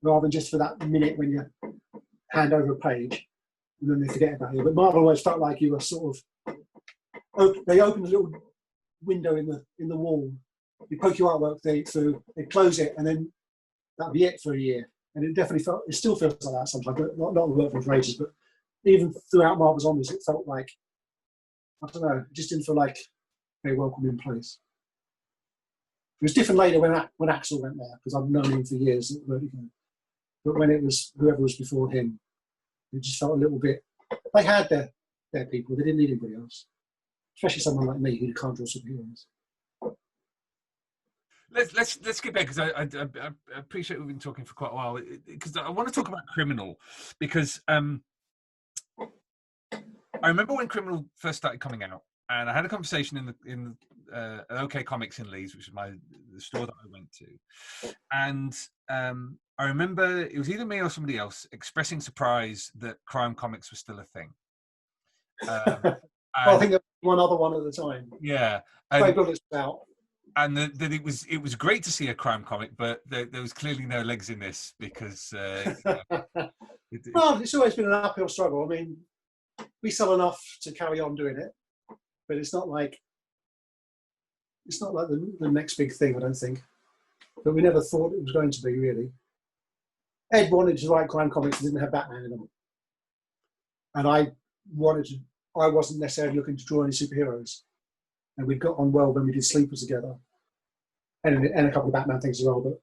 Rather than just for that minute when you hand over a page and then they forget about you. But Marvel always felt like you were sort of, they opened a little window in the wall. You poke your artwork through, they close it, and then that'd be it for a year. And it still feels like that sometimes, but not the work for ages, but even throughout Marvel's Zombies, it felt like, I don't know, it just didn't feel like a welcoming place. It was different later when Axel went there, because I've known him for years at Vertigo. But when it was whoever was before him, it just felt a little bit, they had their people, they didn't need anybody else. Especially someone like me who can't draw superheroes. Let's get back, because I appreciate we've been talking for quite a while, because I want to talk about Criminal, because I remember when Criminal first started coming out, and I had a conversation in OK Comics in Leeds, which is the store that I went to, and I remember it was either me or somebody else expressing surprise that crime comics was still a thing. I think there was one other one at the time. Yeah, and that it was great to see a crime comic, but there was clearly no legs in this because. Well, it's always been an uphill struggle. I mean, we sell enough to carry on doing it, but it's not like the next big thing, I don't think. But we never thought it was going to be, really. Ed wanted to write crime comics that didn't have Batman in them, and I wasn't necessarily looking to draw any superheroes. And we got on well when we did Sleepers together, and a couple of Batman things as well. But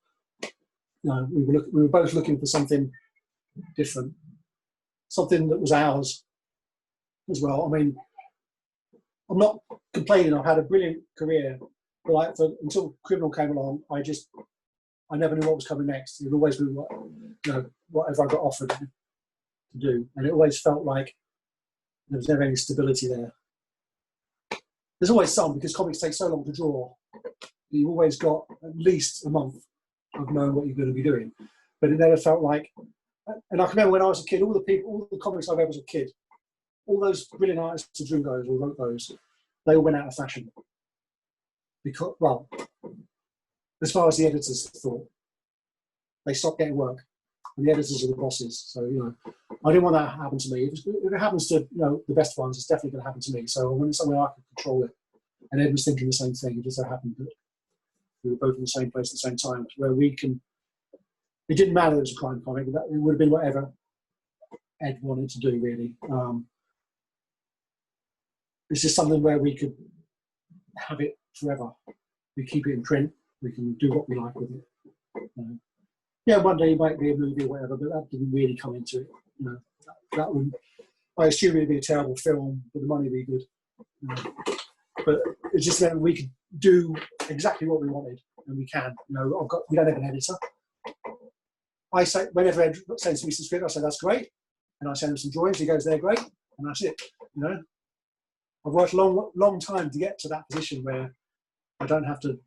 you know, we were both looking for something different, something that was ours as well. I mean, I'm not complaining. I've had a brilliant career, but until Criminal came along, I never knew what was coming next. It would always be whatever I got offered to do, and it always felt like there was never any stability there. There's always some, because comics take so long to draw. You've always got at least a month of knowing what you're going to be doing. But it never felt like, and I can remember when I was a kid, all the comics I read as a kid, all those brilliant artists who drew those or wrote those, they all went out of fashion. Because, well, as far as the editors thought, they stopped getting work. And the editors are the bosses. So, you know, I didn't want that to happen to me. If it happens to, the best ones, it's definitely going to happen to me. So I wanted somewhere I could control it. And Ed was thinking the same thing. It just so happened that we were both in the same place at the same time, where we can, it didn't matter it was a crime comic, it would have been whatever Ed wanted to do, really. It's just something where we could have it forever. We keep it in print. We can do what we like with it. Yeah, one day it might be a movie or whatever, but that didn't really come into it. That would, I assume it'd be a terrible film, but the money would be good. But it's just that we could do exactly what we wanted, and we can. We don't have an editor. I say, whenever Ed sends me some script, I say, that's great. And I send him some drawings, he goes, they're great. And that's it, I've worked a long time to get to that position where I don't have to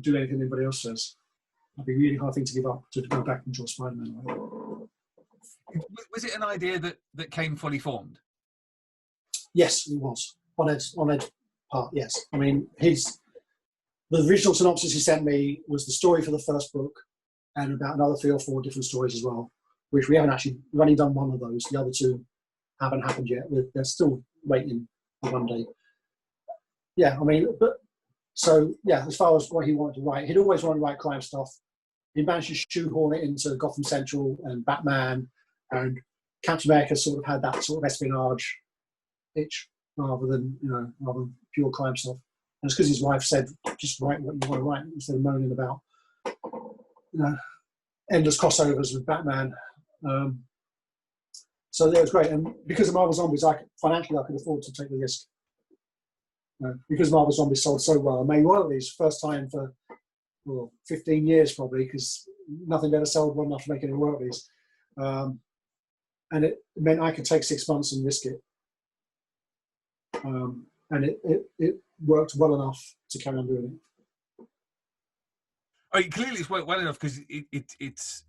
do anything anybody else says. That'd be a really hard thing to give up, to go back and draw Spider-Man. Was it an idea that came fully formed? Yes, it was. On Ed's part, yes. I mean, the original synopsis he sent me was the story for the first book and about another 3 or 4 different stories as well, which we've only done one of those. The other 2 haven't happened yet. They're still waiting for one day. Yeah, I mean, but So yeah, as far as what he wanted to write, he'd always wanted to write crime stuff. He managed to shoehorn it into Gotham Central and Batman, and Captain America sort of had that sort of espionage itch rather than pure crime stuff. And it's because his wife said, just write what you want to write instead of moaning about endless crossovers with Batman. So that was great. And because of Marvel Zombies, financially I could afford to take the risk. Because Marvel Zombies sold so well, I made royalties first time for 15 years probably, because nothing ever sold well enough to make any royalties. And it meant I could take 6 months and risk it. And it worked well enough to carry on doing it. Oh, clearly it's worked well enough because it's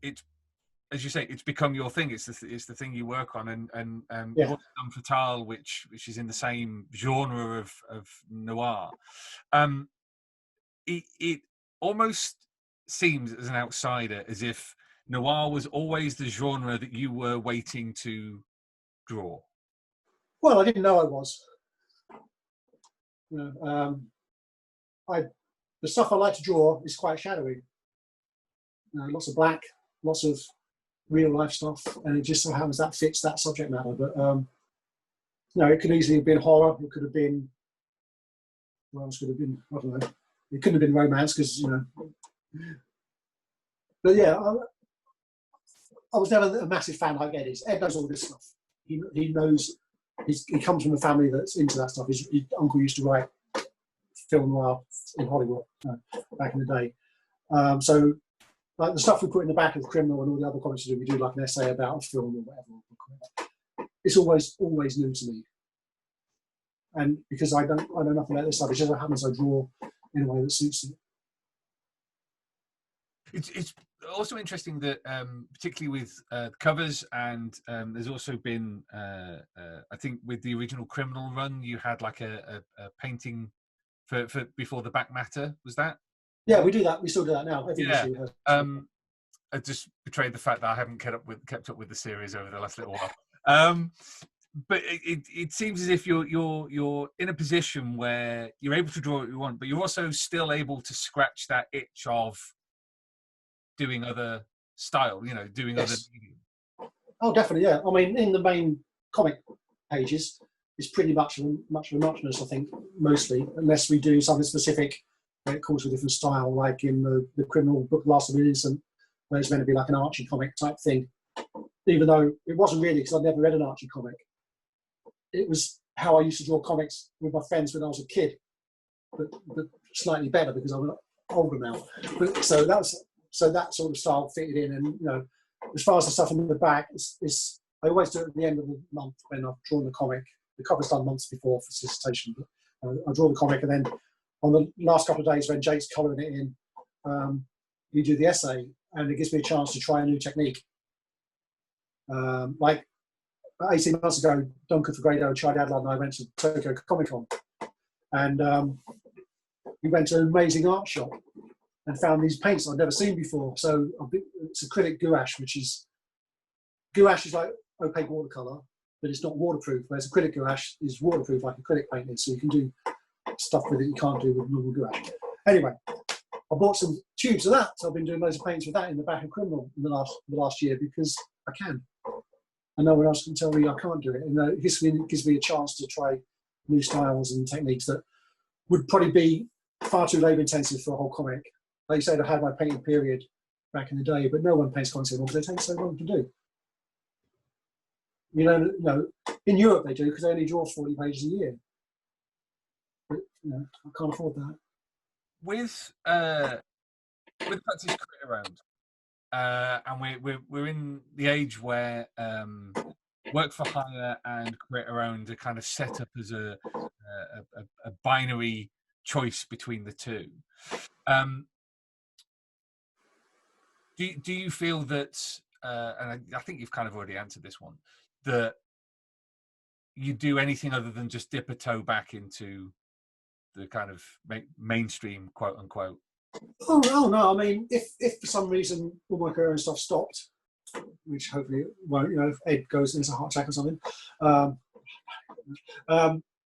as you say, it's become your thing. It's the thing you work on, and you've also done Fatale, which is in the same genre of noir. It almost seems as an outsider as if noir was always the genre that you were waiting to draw. Well, I didn't know I was. The stuff I like to draw is quite shadowy. Lots of black, lots of real life stuff, and it just so happens that fits that subject matter. But it could easily have been horror. It could have been, what else could have been? I don't know. It couldn't have been romance because But yeah, I was never a massive fan like Ed is. Ed knows all this stuff. He knows. He comes from a family that's into that stuff. His uncle used to write film noir in Hollywood back in the day. So, like the stuff we put in the back of Criminal and all the other comics we do like an essay about a film or whatever. It's always new to me. And because I know nothing about this stuff, it just happens I draw in a way that suits it. It's also interesting that, particularly with covers, and there's also been, I think, with the original Criminal run, you had like a painting for before the back matter. Was that? Yeah, we do that. We still do that now. I just betrayed the fact that I haven't kept up with the series over the last little while. But it seems as if you're in a position where you're able to draw what you want, but you're also still able to scratch that itch of doing other style, doing other medium. Oh, definitely, yeah. I mean, in the main comic pages, it's pretty much of a muchness, I think, mostly, unless we do something specific where it calls for a different style, like in the Criminal book Last of the Innocent, where it's meant to be like an Archie comic type thing. Even though it wasn't really, because I'd never read an Archie comic. It was how I used to draw comics with my friends when I was a kid, but slightly better because I'm older now. But so that sort of style fitted in, and as far as the stuff in the back, I always do it at the end of the month when I've drawn the comic. The cover's done months before for solicitation, but I draw the comic, and then on the last couple of days when Jake's colouring it in, we do the essay, and it gives me a chance to try a new technique. Like 18 months ago, Duncan Fagredo, Chad Adler, and I went to Tokyo Comic Con, and we went to an amazing art shop and found these paints I'd never seen before. So it's acrylic gouache is like opaque watercolor, but it's not waterproof, whereas acrylic gouache is waterproof like acrylic paint is, so you can do stuff with it you can't do with normal gouache. Anyway, I bought some tubes of that, so I've been doing loads of paints with that in the back of Criminal in the last year because I can. And no one else can tell me I can't do it. And it gives me a chance to try new styles and techniques that would probably be far too labour intensive for a whole comic. Like you said, I had my painting period back in the day, but no one paints comics anymore because they take so long to do. In Europe they do because they only draw 40 pages a year. But I can't afford that. With the fact it's Create Around, and we're in the age where work for hire and Create Around are kind of set up as a binary choice between the two. Do you feel that, and I think you've kind of already answered this one, that you do anything other than just dip a toe back into the kind of mainstream, quote unquote? Oh no! I mean, if for some reason all my career and stuff stopped, which hopefully it won't, if Ed goes and has a heart attack or something,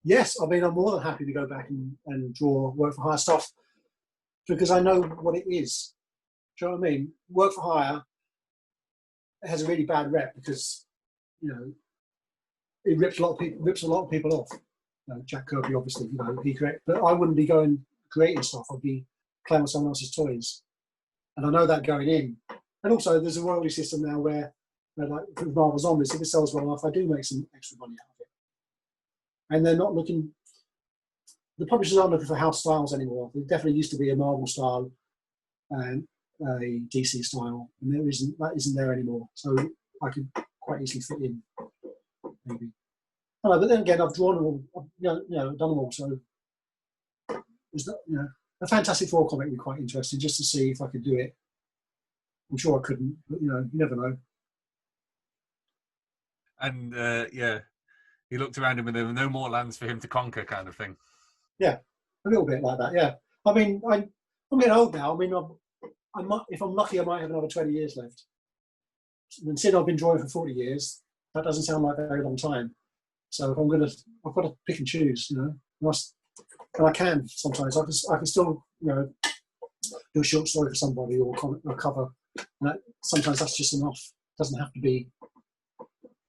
Yes, I mean, I'm more than happy to go back and draw work for hire stuff because I know what it is. Do you know what I mean? Work for hire has a really bad rep because, you know, it rips a lot of people off. You know, Jack Kirby, obviously, you know, he correct, but I wouldn't be going creating stuff. I'd be playing with someone else's toys, and I know that going in. And also, there's a royalty system now where, you know, like with Marvel Zombies, if it sells well enough, I do make some extra money out of it. And they're not looking. The publishers aren't looking for house styles anymore. There definitely used to be a Marvel style and a DC style, and that isn't there anymore. So I could quite easily fit in, maybe. But then again, I've drawn them all, done them all. So there's not, you know, a Fantastic Four comic would be quite interesting just to see if I could do it. I'm sure I couldn't, but you know, you never know. And yeah, he looked around him and there were no more lands for him to conquer, kind of thing. Yeah, a little bit like that. Yeah, I mean, I'm getting old now. I mean, if I'm lucky, I might have another 20 years left. And since I've been drawing for 40 years, that doesn't sound like a very long time. So if I've got to pick and choose, you know. And I can sometimes. I can still, you know, do a short story for somebody or a cover. And sometimes that's just enough. It doesn't have to be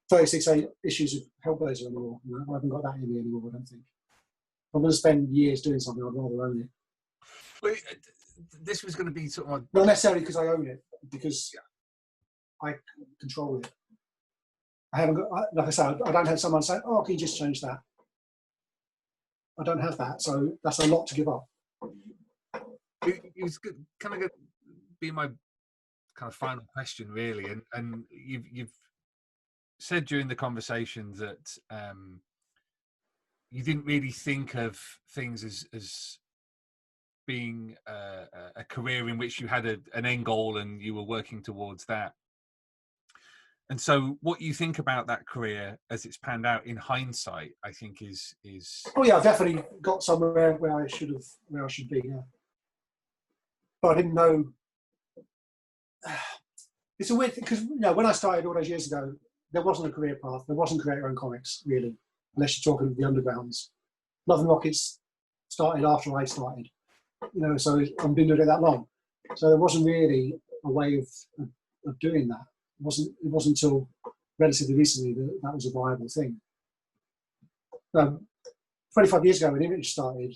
36 issues of Hellblazer anymore. You know? I haven't got that in me anymore, I don't think. If I'm going to spend years doing something, I'd rather own it. Well, this was going to be sort of... Not necessarily because I own it, because I control it. I haven't got, like I said, I don't have someone say, oh, can you just change that? I don't have that, so that's a lot to give up. It was good, kind of going to be my kind of final question, really. And you've said during the conversation that you didn't really think of things as being a career in which you had an end goal and you were working towards that. And so what you think about that career as it's panned out in hindsight, I think is... Oh yeah, I've definitely got somewhere where I should be, yeah. But I didn't know... It's a weird thing, because, you know, when I started all those years ago, there wasn't a career path. There wasn't creator-owned comics, really, unless you're talking the undergrounds. Love and Rockets started after I started, you know, so I've been doing it that long. So there wasn't really a way of doing that. It wasn't until relatively recently that was a viable thing. 25 years ago when Image started,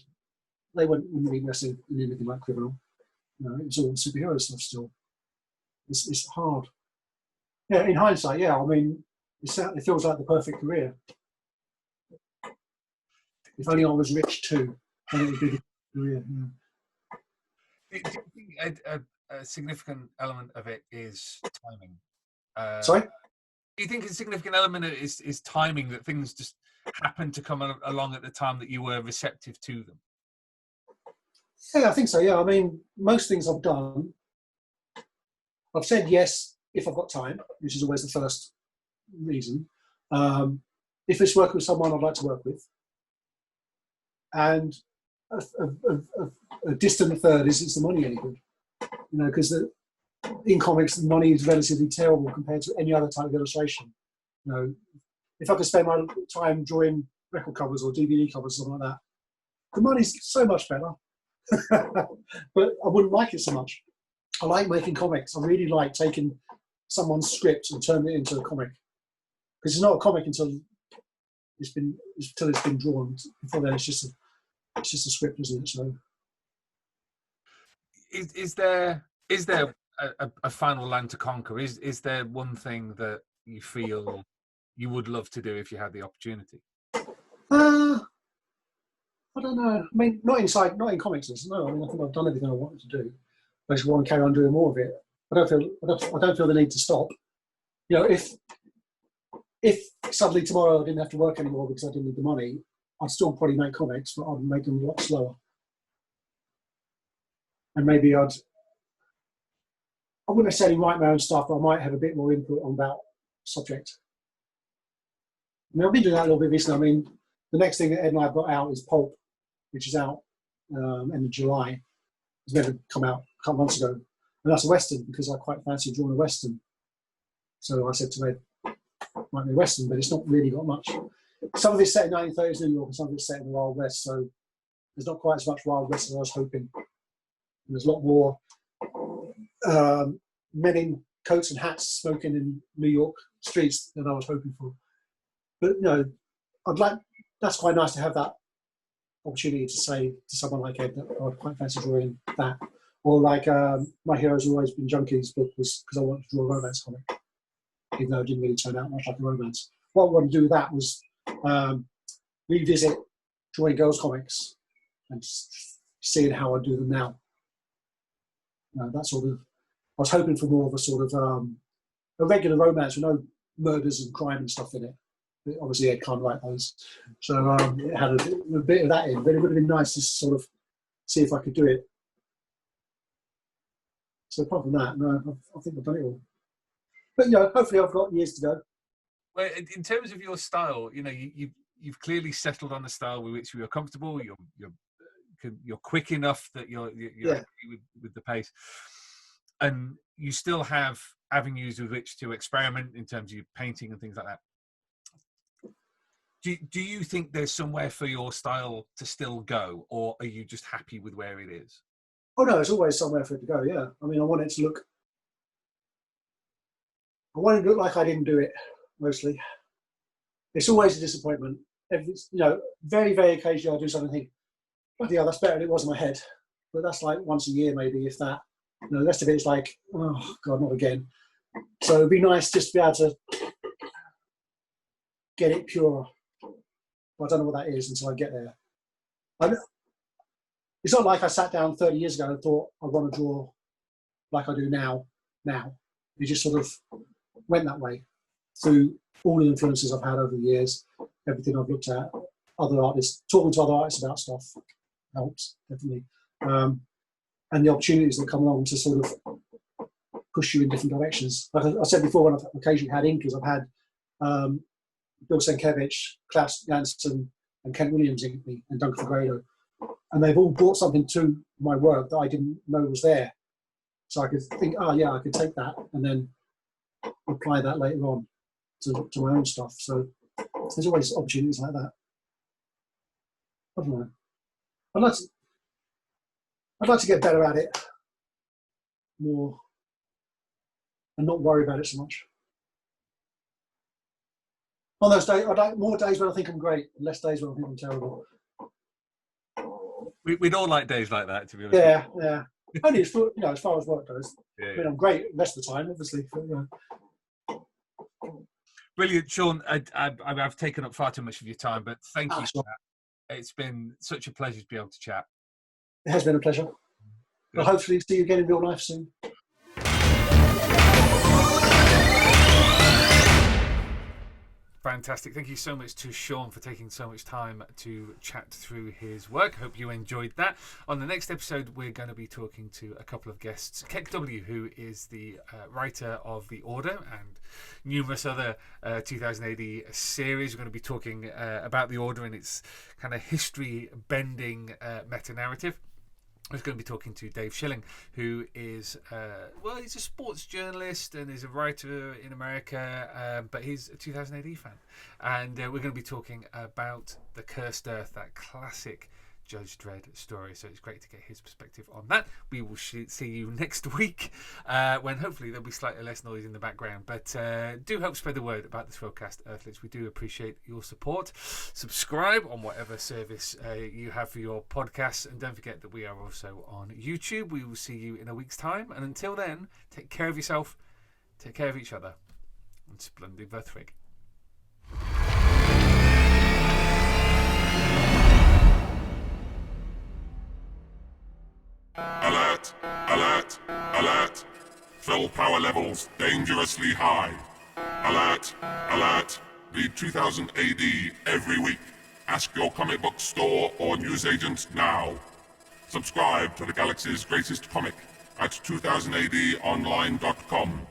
they wouldn't be interested in anything like Criminal. You know, it was all superhero stuff still. It's hard. Yeah, in hindsight, yeah, I mean, it feels like the perfect career. If only I was rich too, then it would be the career. Yeah. Do you think a significant element of it is timing? Sorry? Do you think a significant element of it is timing, that things just happened to come along at the time that you were receptive to them? Yeah, I think so, yeah. I mean, most things I've done, I've said yes if I've got time, which is always the first reason. If it's working with someone I'd like to work with. And a distant third is the money any good? You know, because in comics, the money is relatively terrible compared to any other type of illustration. You know, if I could spend my time drawing record covers or DVD covers, something like that, the money's so much better. But I wouldn't like it so much. I like making comics. I really like taking someone's script and turning it into a comic, because it's not a comic until it's been drawn. Before then, it's just a script, isn't it? So, is there a final land to conquer? Is there one thing that you feel you would love to do if you had the opportunity? I don't know. I mean, not in comics. No, I mean, I think I've done everything I wanted to do. I just want to carry on doing more of it. I don't feel the need to stop. You know, if suddenly tomorrow I didn't have to work anymore because I didn't need the money, I'd still probably make comics, but I'd make them a lot slower. And maybe I wouldn't necessarily write my own stuff, but I might have a bit more input on that subject. I mean, I've been doing that a little bit recently. I mean, the next thing that Ed and I have got out is Pulp, which is out end of July. It's never come out a couple months ago. And that's a Western, because I quite fancy drawing a Western. So I said to Ed, might be a Western, but it's not really got much. some of it's set in 1930s New York and some of it's set in the Wild West, so there's not quite as much Wild West as I was hoping. And there's a lot more men in coats and hats smoking in New York streets than I was hoping for. But that's quite nice to have that opportunity to say to someone like Ed that I'd quite fancy drawing that. Or like My Heroes Have Always Been Junkies book was because I wanted to draw a romance comic, even though it didn't really turn out much like a romance. What I wanted to do with that was revisit drawing girls' comics and seeing how I do them now. That sort of, I was hoping for more of a sort of a regular romance with no murders and crime and stuff in it. But obviously, Ed can't write those, so it had a bit of that in. But it would have been nice to sort of see if I could do it. So apart from that, no, I think I've done it all. But hopefully, I've got years to go. Well, in terms of your style, you've clearly settled on a style with which you're comfortable. You're quick enough that you're happy with the pace, and you still have avenues with which to experiment in terms of your painting and things like that. Do you think there's somewhere for your style to still go, or are you just happy with where it is? Oh no, there's always somewhere for it to go. Yeah, I mean, I want it to look like I didn't do it. Mostly, it's always a disappointment. Very, very occasionally I'll do something and think, bloody hell, that's better than it was in my head. But that's like once a year, maybe, if that. The rest of it is like, oh God, not again. So it'd be nice just to be able to get it pure. But I don't know what that is until I get there. It's not like I sat down 30 years ago and thought I want to draw like I do now. It just sort of went that way through all the influences I've had over the years, everything I've looked at, other artists, talking to other artists about stuff helps, definitely. And the opportunities that come along to sort of push you in different directions. Like I said before, when I've occasionally had inkers, I've had Bill Sienkiewicz, Klaus Janson, and Kent Williams ink me, and Duncan Fegredo. And they've all brought something to my work that I didn't know was there. So I could think, I could take that and then apply that later on to my own stuff. So there's always opportunities like that. I don't know. I'd like to get better at it more and not worry about it so much. On those days, I'd like more days when I think I'm great, and less days when I think I'm terrible. We'd all like days like that, to be honest. Yeah. Only as far as work goes. Yeah. I mean, I'm great the rest of the time, obviously. But, Brilliant, Shawn. I've taken up far too much of your time, but thank you for that. It's been such a pleasure to be able to chat. It has been a pleasure. I'll hopefully see you again in real life soon. Fantastic. Thank you so much to Shawn for taking so much time to chat through his work. Hope you enjoyed that. On the next episode, we're going to be talking to a couple of guests. Keck W, who is the writer of The Order and numerous other 2000 AD series. We're going to be talking about The Order and its kind of history-bending meta-narrative. I was going to be talking to Dave Schilling, who is, he's a sports journalist and is a writer in America, but he's a 2000 AD fan. And we're going to be talking about The Cursed Earth, that classic Judge Dredd story. So it's great to get his perspective on that. We will see you next week when hopefully there'll be slightly less noise in the background. But do help spread the word about the Thrillcast Earthlets. We do appreciate your support. Subscribe on whatever service you have for your podcasts. And don't forget that we are also on YouTube. We will see you in a week's time. And until then, take care of yourself, take care of each other, and splendid Vertigo. Alert! Alert! Alert! Fill power levels dangerously high. Alert! Alert! Read 2000 AD every week. Ask your comic book store or newsagent now. Subscribe to the galaxy's greatest comic at 2000ADonline.com.